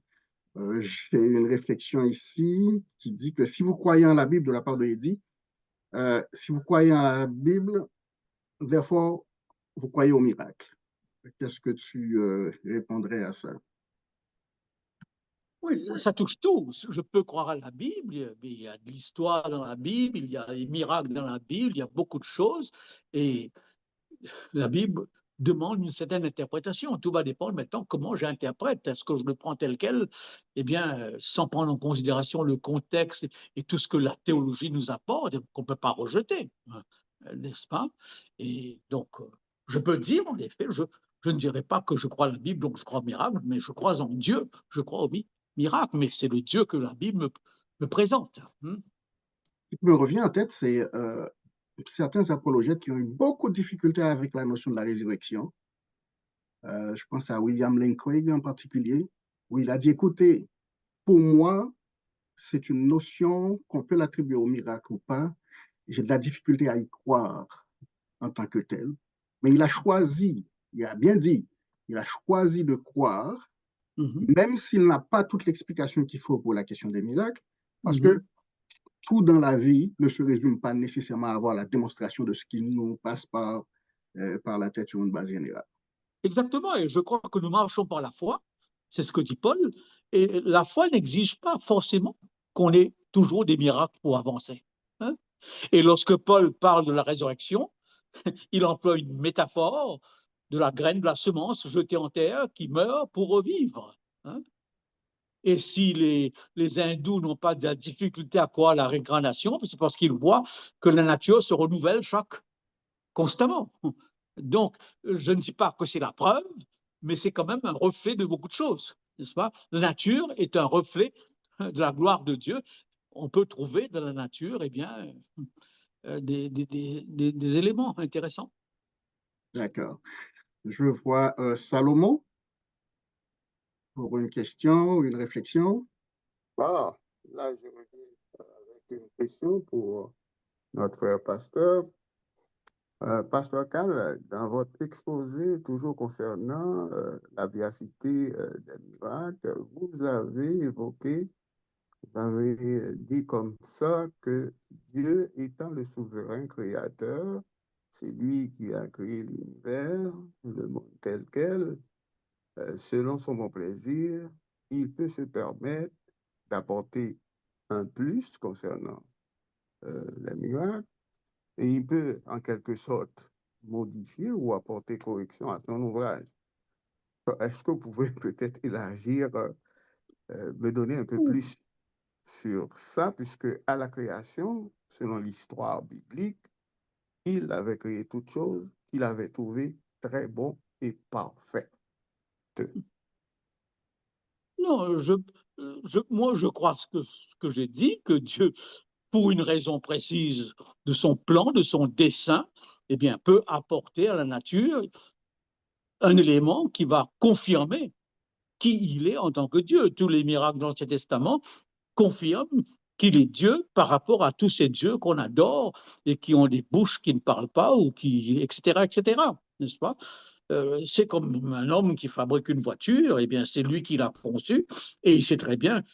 Speaker 1: j'ai une réflexion ici qui dit que si vous croyez en la Bible, de la part de Eddie, si vous croyez en la Bible, therefore, vous croyez au miracle. Qu'est-ce que tu répondrais à ça?
Speaker 2: Oui, ça touche tout. Je peux croire à la Bible, il y a de l'histoire dans la Bible, il y a des miracles dans la Bible, il y a beaucoup de choses. Et la Bible demande une certaine interprétation. Tout va dépendre maintenant comment j'interprète. Est-ce que je le prends tel quel? Eh bien, sans prendre en considération le contexte et tout ce que la théologie nous apporte, qu'on ne peut pas rejeter, n'est-ce pas? Et donc, je peux dire, en effet, je ne dirais pas que je crois à la Bible, donc je crois au miracle, mais je crois en Dieu, je crois au miracle, mais c'est le Dieu que la Bible me présente.
Speaker 1: Ce qui me revient en tête, c'est certains apologètes qui ont eu beaucoup de difficultés avec la notion de la résurrection. Je pense à William Lane Craig en particulier, où il a dit, écoutez, pour moi, c'est une notion qu'on peut l'attribuer au miracle ou pas. J'ai de la difficulté à y croire en tant que tel. Mais il a choisi, il a bien dit, il a choisi de croire, même s'il n'a pas toute l'explication qu'il faut pour la question des miracles, parce que tout dans la vie ne se résume pas nécessairement à avoir la démonstration de ce qui nous passe par la tête sur une base générale.
Speaker 2: Exactement, et je crois que nous marchons par la foi, c'est ce que dit Paul, et la foi n'exige pas forcément qu'on ait toujours des miracles pour avancer. Et lorsque Paul parle de la résurrection, il emploie une métaphore de la graine, de la semence jetée en terre qui meurt pour revivre. Et si les hindous n'ont pas de difficulté à croire à la réincarnation, c'est parce qu'ils voient que la nature se renouvelle constamment. Donc, je ne dis pas que c'est la preuve, mais c'est quand même un reflet de beaucoup de choses, n'est-ce pas? La nature est un reflet de la gloire de Dieu. On peut trouver dans la nature, eh bien, des éléments intéressants.
Speaker 1: D'accord. Je vois Salomon pour une question ou une réflexion.
Speaker 3: Voilà, là, je reviens avec une question pour notre frère pasteur. Pasteur Carl, dans votre exposé, toujours concernant la véracité des miracles, vous avez évoqué, vous avez dit comme ça que Dieu étant le souverain créateur, c'est lui qui a créé l'univers, le monde tel quel, selon son bon plaisir, il peut se permettre d'apporter un plus concernant les miracles et il peut en quelque sorte modifier ou apporter correction à son ouvrage. Est-ce que vous pouvez peut-être élargir, me donner un peu plus sur ça, puisque à la création, selon l'histoire biblique, il avait créé toutes choses qu'il avait trouvées très bon et parfaites.
Speaker 2: Non, moi, je crois ce que j'ai dit, que Dieu pour une raison précise de son plan, de son dessein, eh bien, peut apporter à la nature un élément qui va confirmer qui il est en tant que Dieu. Tous les miracles dans l'Ancien Testament confirment qu'il est Dieu par rapport à tous ces dieux qu'on adore et qui ont des bouches qui ne parlent pas, ou qui, etc., etc., n'est-ce pas? C'est comme un homme qui fabrique une voiture, eh bien, c'est lui qui l'a conçue, et il sait très bien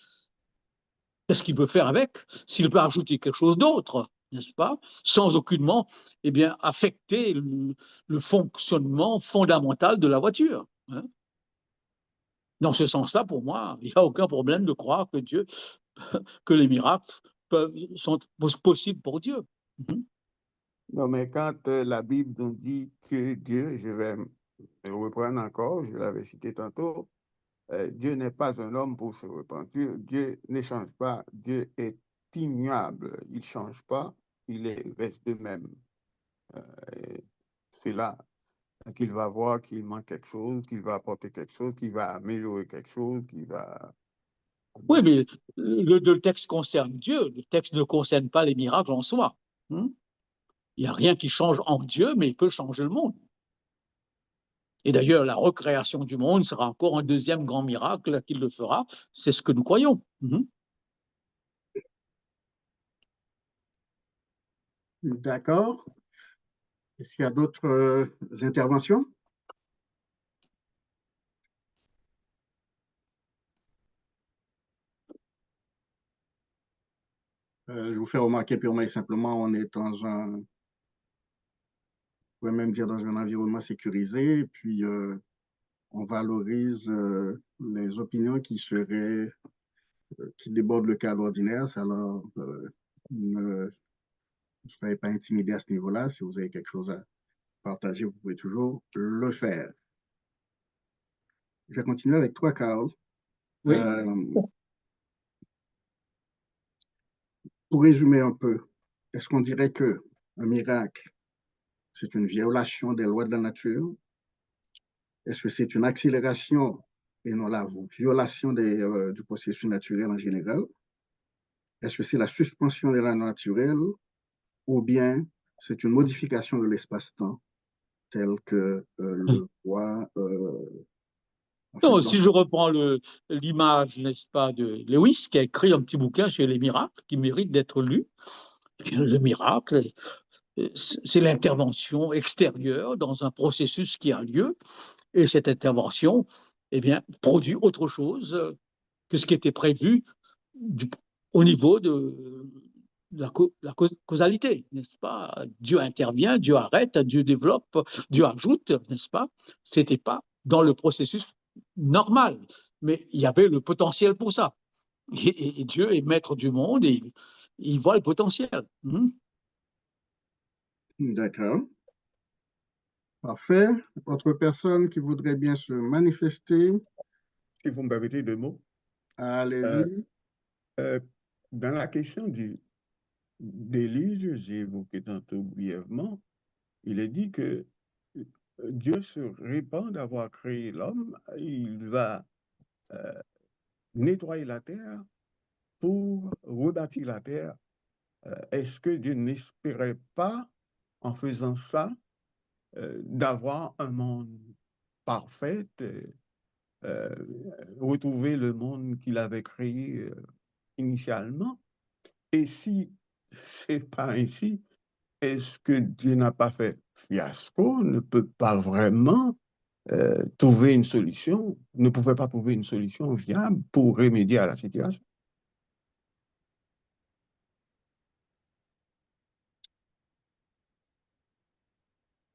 Speaker 2: qu'est-ce qu'il peut faire avec, s'il peut ajouter quelque chose d'autre, n'est-ce pas? Sans aucunement, eh bien, affecter le fonctionnement fondamental de la voiture, hein. Dans ce sens-là, pour moi, il n'y a aucun problème de croire que Dieu, que les miracles sont possibles pour Dieu.
Speaker 3: Non, mais quand la Bible nous dit que Dieu, je vais me reprendre encore, je l'avais cité tantôt, Dieu n'est pas un homme pour se repentir, Dieu ne change pas, Dieu est immuable, il ne change pas, reste de même. C'est là qu'il va voir qu'il manque quelque chose, qu'il va apporter quelque chose, qu'il va améliorer quelque chose, qu'il va...
Speaker 2: Oui, mais le texte concerne Dieu, le texte ne concerne pas les miracles en soi. Il n'y a rien qui change en Dieu, mais il peut changer le monde. Et d'ailleurs, la recréation du monde sera encore un deuxième grand miracle qu'il le fera, c'est ce que nous croyons.
Speaker 1: D'accord. Est-ce qu'il y a d'autres interventions? Je vous fais remarquer purement et simplement, on est dans on pourrait même dire dans un environnement sécurisé, et puis on valorise les opinions qui débordent le cadre ordinaire. Alors, ne soyez pas intimidés à ce niveau-là. Si vous avez quelque chose à partager, vous pouvez toujours le faire. Je vais continuer avec toi, Carl.
Speaker 2: Oui.
Speaker 1: Pour résumer un peu, est-ce qu'on dirait que un miracle, c'est une violation des lois de la nature? Est-ce que c'est une accélération et non la violation du processus naturel en général? Est-ce que c'est la suspension de la naturelle ou bien c'est une modification de l'espace-temps tel que le voit
Speaker 2: Non, si je reprends l'image, n'est-ce pas, de Lewis, qui a écrit un petit bouquin sur les miracles, qui mérite d'être lu. Le miracle, c'est l'intervention extérieure dans un processus qui a lieu, et cette intervention, eh bien, produit autre chose que ce qui était prévu au niveau de la causalité, n'est-ce pas? Dieu intervient, Dieu arrête, Dieu développe, Dieu ajoute, n'est-ce pas? Ce n'était pas dans le processus normal, mais il y avait le potentiel pour ça. Et Dieu est maître du monde et il voit le potentiel.
Speaker 1: D'accord. Parfait. Autre personne qui voudrait bien se manifester?
Speaker 3: Si vous me permettez deux mots.
Speaker 1: Allez-y.
Speaker 3: Dans la question d'Élie, j'ai évoqué tantôt brièvement, il est dit que Dieu se répand d'avoir créé l'homme, il va nettoyer la terre pour rebâtir la terre. Est-ce que Dieu n'espérait pas, en faisant ça, d'avoir un monde parfait, retrouver le monde qu'il avait créé initialement? Et si c'est pas ainsi, est-ce que Dieu n'a pas fait fiasco, ne peut pas vraiment trouver une solution, ne pouvait pas trouver une solution viable pour remédier à la situation?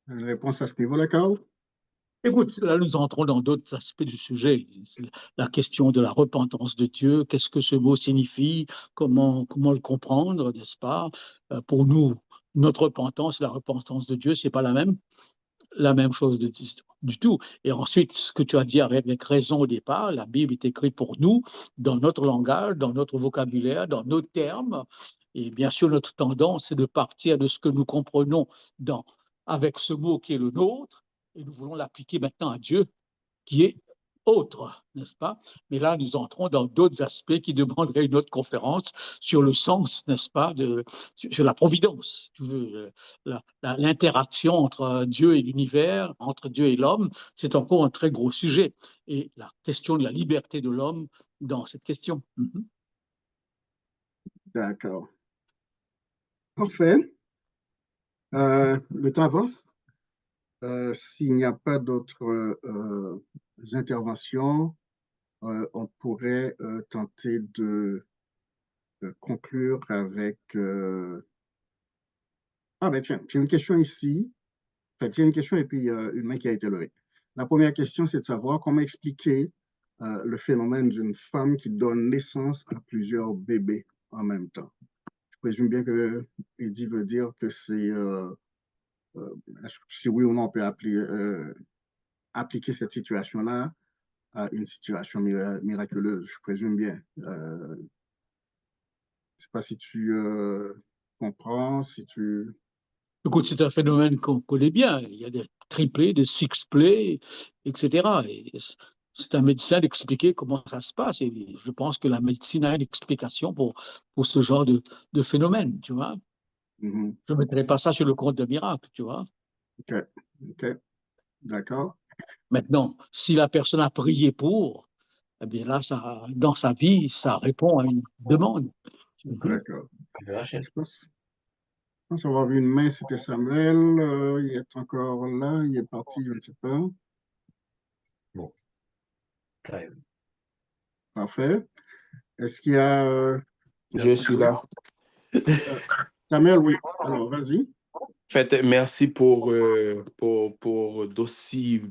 Speaker 1: Une réponse à ce niveau-là, Carl?
Speaker 2: Écoute, là, nous entrons dans d'autres aspects du sujet. La question de la repentance de Dieu, qu'est-ce que ce mot signifie, comment le comprendre, n'est-ce pas? Pour nous, notre repentance, la repentance de Dieu, c'est pas la même chose du tout. Et ensuite, ce que tu as dit avec raison au départ, la Bible est écrite pour nous, dans notre langage, dans notre vocabulaire, dans nos termes. Et bien sûr, notre tendance, c'est de partir de ce que nous comprenons avec ce mot qui est le nôtre, et nous voulons l'appliquer maintenant à Dieu, qui est autre, n'est-ce pas? Mais là, nous entrons dans d'autres aspects qui demanderaient une autre conférence sur le sens, n'est-ce pas, sur la providence, tu veux, l'interaction entre Dieu et l'univers, entre Dieu et l'homme, c'est encore un très gros sujet. Et la question de la liberté de l'homme dans cette question.
Speaker 1: D'accord. Parfait. Le temps avance. S'il n'y a pas d'autres interventions, on pourrait tenter de conclure avec... Ah ben tiens, j'ai une question ici. Enfin, j'ai une question et puis une main qui a été levée. La première question, c'est de savoir comment expliquer le phénomène d'une femme qui donne naissance à plusieurs bébés en même temps. Je présume bien que Eddie veut dire que c'est... si oui ou non, on peut appliquer cette situation-là à une situation miraculeuse, je présume bien. Je ne sais pas si tu comprends, si tu...
Speaker 2: Écoute, c'est un phénomène qu'on connaît bien. Il y a des triplés, des sixplés, etc. Et c'est un médecin d'expliquer comment ça se passe. Et je pense que la médecine a une explication pour ce genre de phénomène, tu vois.
Speaker 1: Mhm.
Speaker 2: Je ne mettrai pas ça sur le compte de miracle, tu vois.
Speaker 1: OK, OK, d'accord.
Speaker 2: Maintenant, si la personne a prié pour, eh bien là, ça, dans sa vie, ça répond à une demande.
Speaker 1: D'accord. Je pense avoir vu une main, c'était Samuel. Il est encore là, il est parti, je ne sais pas.
Speaker 4: Bon.
Speaker 1: Parfait. Est-ce qu'il y a...
Speaker 4: Je suis là.
Speaker 1: Samuel, oui. Alors, vas-y.
Speaker 4: En fait, merci pour d'aussi,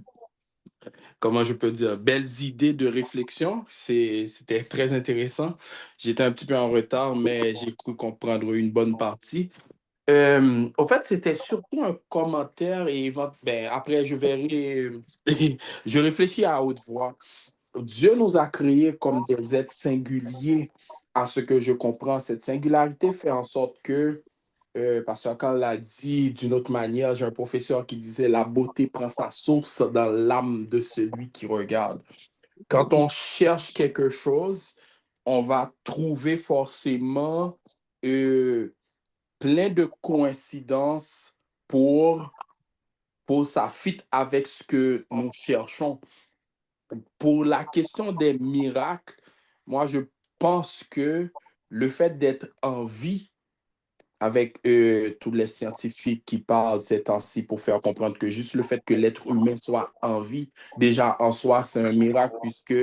Speaker 4: comment je peux dire, belles idées de réflexion. C'était très intéressant. J'étais un petit peu en retard, mais j'ai cru comprendre une bonne partie. Au fait, c'était surtout un commentaire et ben, après, je verrai, je réfléchis à haute voix. Dieu nous a créés comme des êtres singuliers. À ce que je comprends, cette singularité fait en sorte que, Pasteur Carl l'a dit d'une autre manière, j'ai un professeur qui disait la beauté prend sa source dans l'âme de celui qui regarde. Quand on cherche quelque chose, on va trouver forcément euh, plein de coïncidences pour ça fit avec ce que nous cherchons. Pour la question des miracles, moi, je pense que le fait d'être en vie avec tous les scientifiques qui parlent ces temps-ci pour faire comprendre que juste le fait que l'être humain soit en vie, déjà en soi, c'est un miracle puisque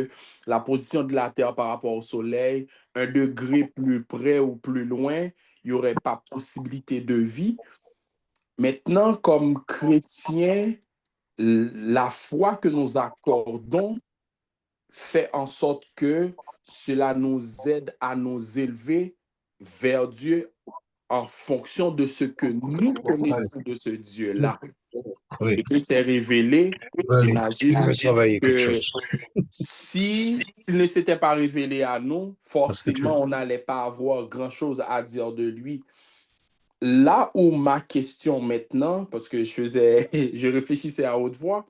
Speaker 4: la position de la Terre par rapport au Soleil, 1 degré plus près ou plus loin, il n'y aurait pas possibilité de vie. Maintenant, comme chrétiens, la foi que nous accordons fait en sorte que cela nous aide à nous élever vers Dieu en fonction de ce que nous connaissons de ce Dieu-là.
Speaker 5: Oui.
Speaker 4: Ce qui s'est révélé, j'imagine que s'il ne s'était pas révélé à nous, forcément, on n'allait pas avoir grand-chose à dire de lui. Là où ma question maintenant, parce que je réfléchissais à haute voix,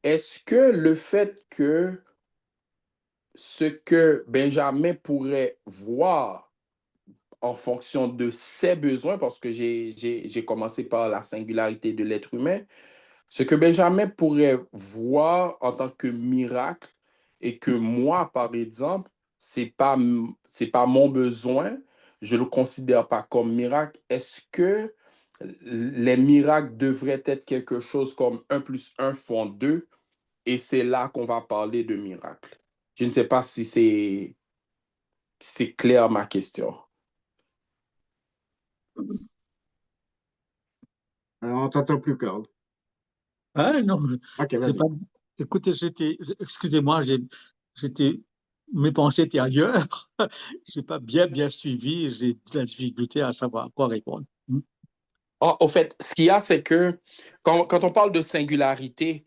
Speaker 4: est-ce que le fait que ce que Benjamin pourrait voir en fonction de ses besoins, parce que j'ai commencé par la singularité de l'être humain, ce que Benjamin pourrait voir en tant que miracle et que moi, par exemple, c'est pas mon besoin, je ne le considère pas comme miracle. Est-ce que les miracles devraient être quelque chose comme 1 + 1 font 2 et c'est là qu'on va parler de miracle? Je ne sais pas si c'est clair ma question.
Speaker 1: On t'entend plus, Carl.
Speaker 2: Ah, non,
Speaker 1: OK, vas-y.
Speaker 2: écoutez, excusez-moi, mes pensées étaient ailleurs. Je n'ai pas bien suivi. J'ai de la difficulté à savoir quoi répondre.
Speaker 4: Au fait, ce qu'il y a, c'est que quand on parle de singularité,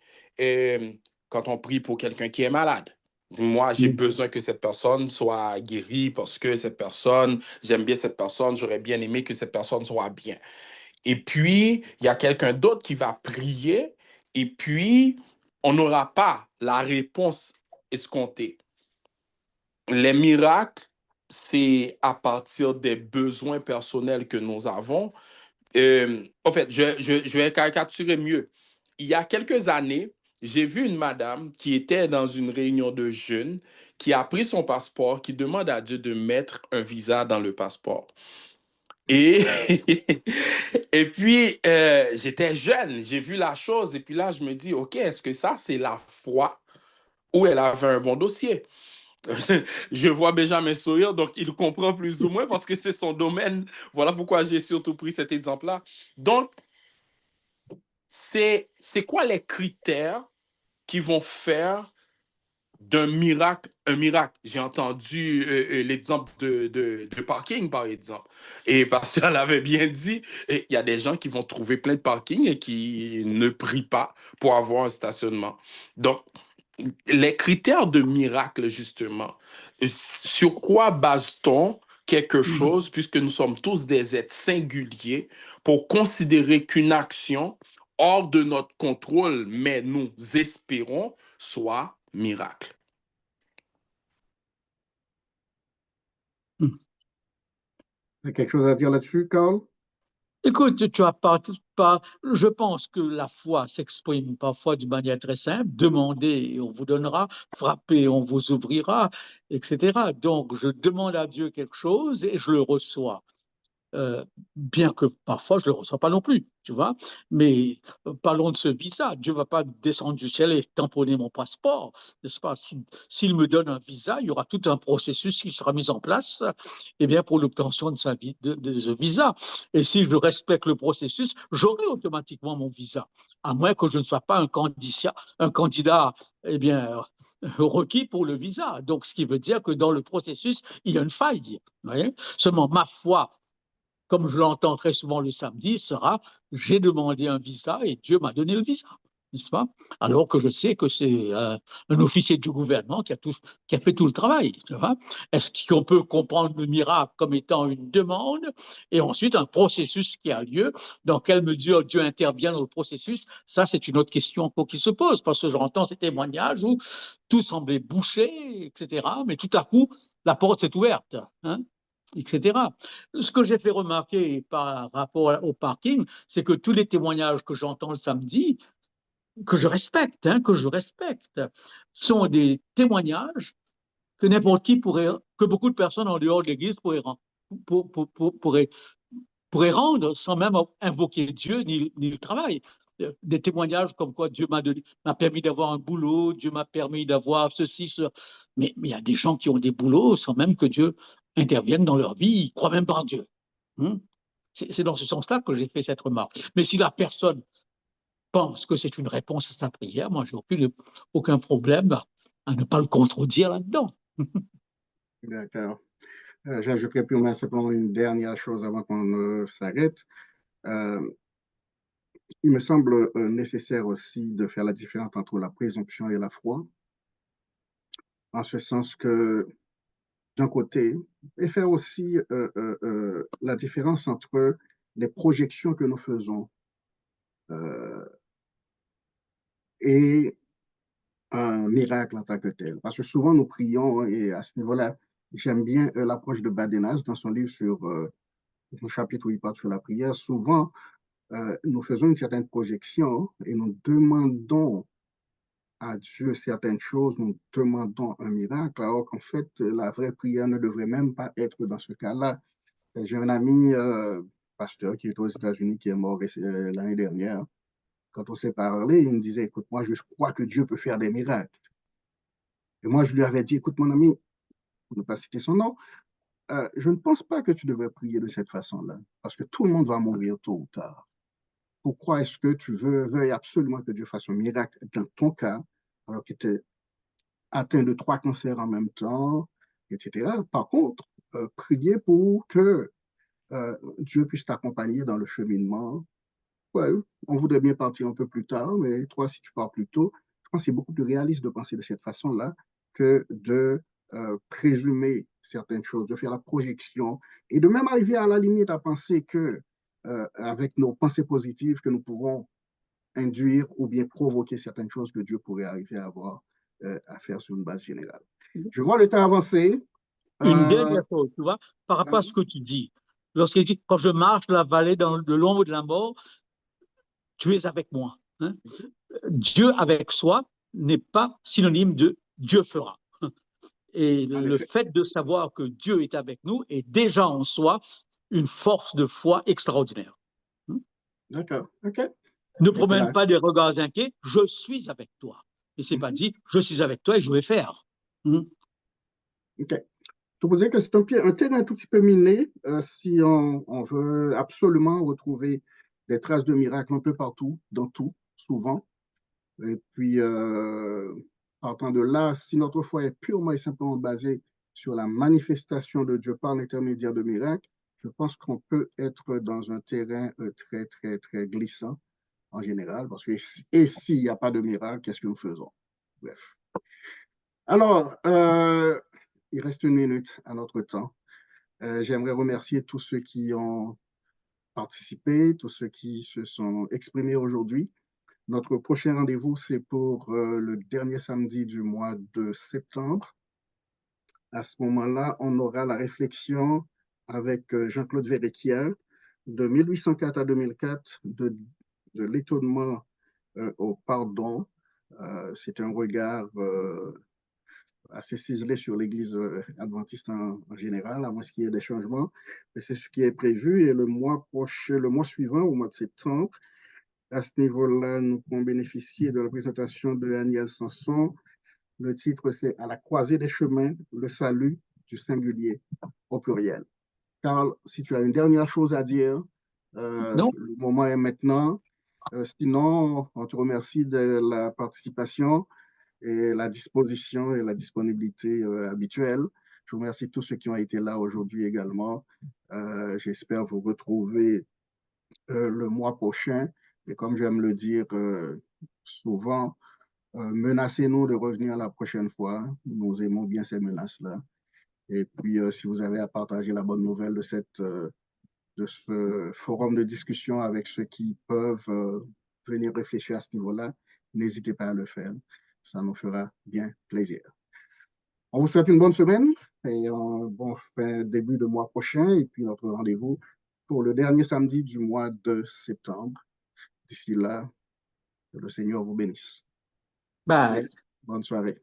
Speaker 4: quand on prie pour quelqu'un qui est malade, moi, j'ai besoin que cette personne soit guérie parce que j'aime bien cette personne, j'aurais bien aimé que cette personne soit bien. Et puis, il y a quelqu'un d'autre qui va prier et puis on n'aura pas la réponse escomptée. Les miracles, c'est à partir des besoins personnels que nous avons. En fait, je vais caricaturer mieux. Il y a quelques années, j'ai vu une madame qui était dans une réunion de jeunes, qui a pris son passeport, qui demande à Dieu de mettre un visa dans le passeport. Et, et puis, j'étais jeune, j'ai vu la chose, et puis là, je me dis, OK, est-ce que ça, c'est la foi ou elle avait un bon dossier? Je vois Benjamin sourire, donc il comprend plus ou moins parce que c'est son domaine. Voilà pourquoi j'ai surtout pris cet exemple-là. Donc, c'est quoi les critères qui vont faire d'un miracle un miracle? J'ai entendu l'exemple de parking, par exemple. Et parce qu'elle avait bien dit, il y a des gens qui vont trouver plein de parking et qui ne prient pas pour avoir un stationnement. Donc, les critères de miracle, justement, sur quoi base-t-on quelque chose, puisque nous sommes tous des êtres singuliers, pour considérer qu'une action hors de notre contrôle, mais nous espérons, soit miracle?
Speaker 1: Il y a quelque chose à dire là-dessus, Carl?
Speaker 2: Écoute, je pense que la foi s'exprime parfois d'une manière très simple. Demandez et on vous donnera, frappez et on vous ouvrira, etc. Donc, je demande à Dieu quelque chose et je le reçois. Bien que parfois je ne le reçois pas non plus, tu vois. Mais parlons de ce visa. Dieu ne va pas descendre du ciel et tamponner mon passeport, n'est-ce pas? S'il me donne un visa, il y aura tout un processus qui sera mis en place pour l'obtention de ce visa. Et si je respecte le processus, j'aurai automatiquement mon visa, à moins que je ne sois pas un candidat requis pour le visa. Donc, ce qui veut dire que dans le processus, il y a une faille. Vous voyez? Seulement, ma foi, comme je l'entends très souvent le samedi, sera « j'ai demandé un visa et Dieu m'a donné le visa ». N'est-ce pas? Alors que je sais que c'est un officier du gouvernement qui a fait tout le travail. Est-ce qu'on peut comprendre le miracle comme étant une demande et ensuite un processus qui a lieu? Dans quelle mesure Dieu intervient dans le processus? Ça, c'est une autre question qui se pose, parce que j'entends ces témoignages où tout semblait bouché, etc. Mais tout à coup, la porte s'est ouverte. Etc. Ce que j'ai fait remarquer par rapport au parking, c'est que tous les témoignages que j'entends le samedi, que je respecte, sont des témoignages que n'importe qui que beaucoup de personnes en dehors de l'Église pourraient rendre sans même invoquer Dieu ni le travail. Des témoignages comme quoi Dieu m'a permis d'avoir un boulot, Dieu m'a permis d'avoir ceci, cela. Mais il y a des gens qui ont des boulots sans même que Dieu intervienne dans leur vie, ils ne croient même pas en Dieu. C'est dans ce sens-là que j'ai fait cette remarque. Mais si la personne pense que c'est une réponse à sa prière, moi, je n'ai aucun problème à ne pas le contredire là-dedans.
Speaker 1: D'accord. J'ajouterais simplement une dernière chose avant qu'on s'arrête. Il me semble nécessaire aussi de faire la différence entre la présomption et la foi, en ce sens que, d'un côté, et faire aussi la différence entre les projections que nous faisons et un miracle en tant que tel. Parce que souvent, nous prions, et à ce niveau-là, j'aime bien l'approche de Badenas dans son livre sur le chapitre où il parle sur la prière. Souvent, nous faisons une certaine projection et nous demandons à Dieu certaines choses, nous demandons un miracle, alors qu'en fait, la vraie prière ne devrait même pas être dans ce cas-là. J'ai un ami pasteur qui est aux États-Unis, qui est mort l'année dernière. Quand on s'est parlé, il me disait, écoute, moi, je crois que Dieu peut faire des miracles. Et moi, je lui avais dit, écoute, mon ami, pour ne pas citer son nom, je ne pense pas que tu devrais prier de cette façon-là, parce que tout le monde va mourir tôt ou tard. Pourquoi est-ce que tu veuilles absolument que Dieu fasse un miracle dans ton cas, alors que tu es atteint de 3 cancers en même temps, etc. Par contre, prier pour que Dieu puisse t'accompagner dans le cheminement. Ouais, on voudrait bien partir un peu plus tard, mais toi, si tu pars plus tôt, je pense que c'est beaucoup plus réaliste de penser de cette façon-là que de présumer certaines choses, de faire la projection et de même arriver à la limite à penser que avec nos pensées positives que nous pouvons induire ou bien provoquer certaines choses que Dieu pourrait arriver à avoir à faire sur une base générale. Je vois le temps avancer.
Speaker 2: Une dernière chose, tu vois, par rapport à
Speaker 1: Vas-y.
Speaker 2: ce que tu dis. Lorsqu'il dit, quand je marche dans la vallée de l'ombre de la mort, tu es avec moi. Hein? Dieu avec soi n'est pas synonyme de Dieu fera. Et
Speaker 1: En
Speaker 2: le
Speaker 1: effet.
Speaker 2: fait de savoir que Dieu est avec nous est déjà en soi une force de foi extraordinaire.
Speaker 1: D'accord. OK.
Speaker 2: Ne
Speaker 1: C'est
Speaker 2: promène
Speaker 1: clair.
Speaker 2: pas des regards inquiets, je suis avec toi. Et c'est pas dit, je suis avec toi et je vais faire.
Speaker 1: OK. Tout pour dire que c'est un terrain un tout petit peu miné si on veut absolument retrouver des traces de miracles un peu partout, dans tout, souvent. Et puis, partant de là, si notre foi est purement et simplement basée sur la manifestation de Dieu par l'intermédiaire de miracles, je pense qu'on peut être dans un terrain très, très, très glissant en général, parce que et s'il n'y a pas de miracle, qu'est-ce que nous faisons? Bref. Alors, il reste une minute à notre temps. J'aimerais remercier tous ceux qui ont participé, tous ceux qui se sont exprimés aujourd'hui. Notre prochain rendez-vous, c'est pour le dernier samedi du mois de septembre. À ce moment-là, on aura la réflexion avec Jean-Claude Verrekia de 1804 à 2004 de l'étonnement au pardon. C'est un regard assez ciselé sur l'Église adventiste en général, à moins qu'il y ait des changements. Mais c'est ce qui est prévu. Et le mois prochain, le mois suivant, au mois de septembre, à ce niveau-là, nous pourrons bénéficier de la présentation de Aniel Sanson. Le titre, c'est À la croisée des chemins, le salut du singulier au pluriel. Carl, si tu as une dernière chose à dire,
Speaker 2: Non,
Speaker 1: le moment est maintenant. Sinon, on te remercie de la participation et la disposition et la disponibilité habituelle. Je vous remercie tous ceux qui ont été là aujourd'hui également. J'espère vous retrouver le mois prochain. Et comme j'aime le dire souvent, menacez-nous de revenir la prochaine fois. Nous aimons bien ces menaces-là. Et puis, si vous avez à partager la bonne nouvelle de ce forum de discussion avec ceux qui peuvent venir réfléchir à ce niveau-là, n'hésitez pas à le faire. Ça nous fera bien plaisir. On vous souhaite une bonne semaine et un bon début de mois prochain. Et puis, notre rendez-vous pour le dernier samedi du mois de septembre. D'ici là, que le Seigneur vous bénisse.
Speaker 2: bye.
Speaker 1: Bonne soirée.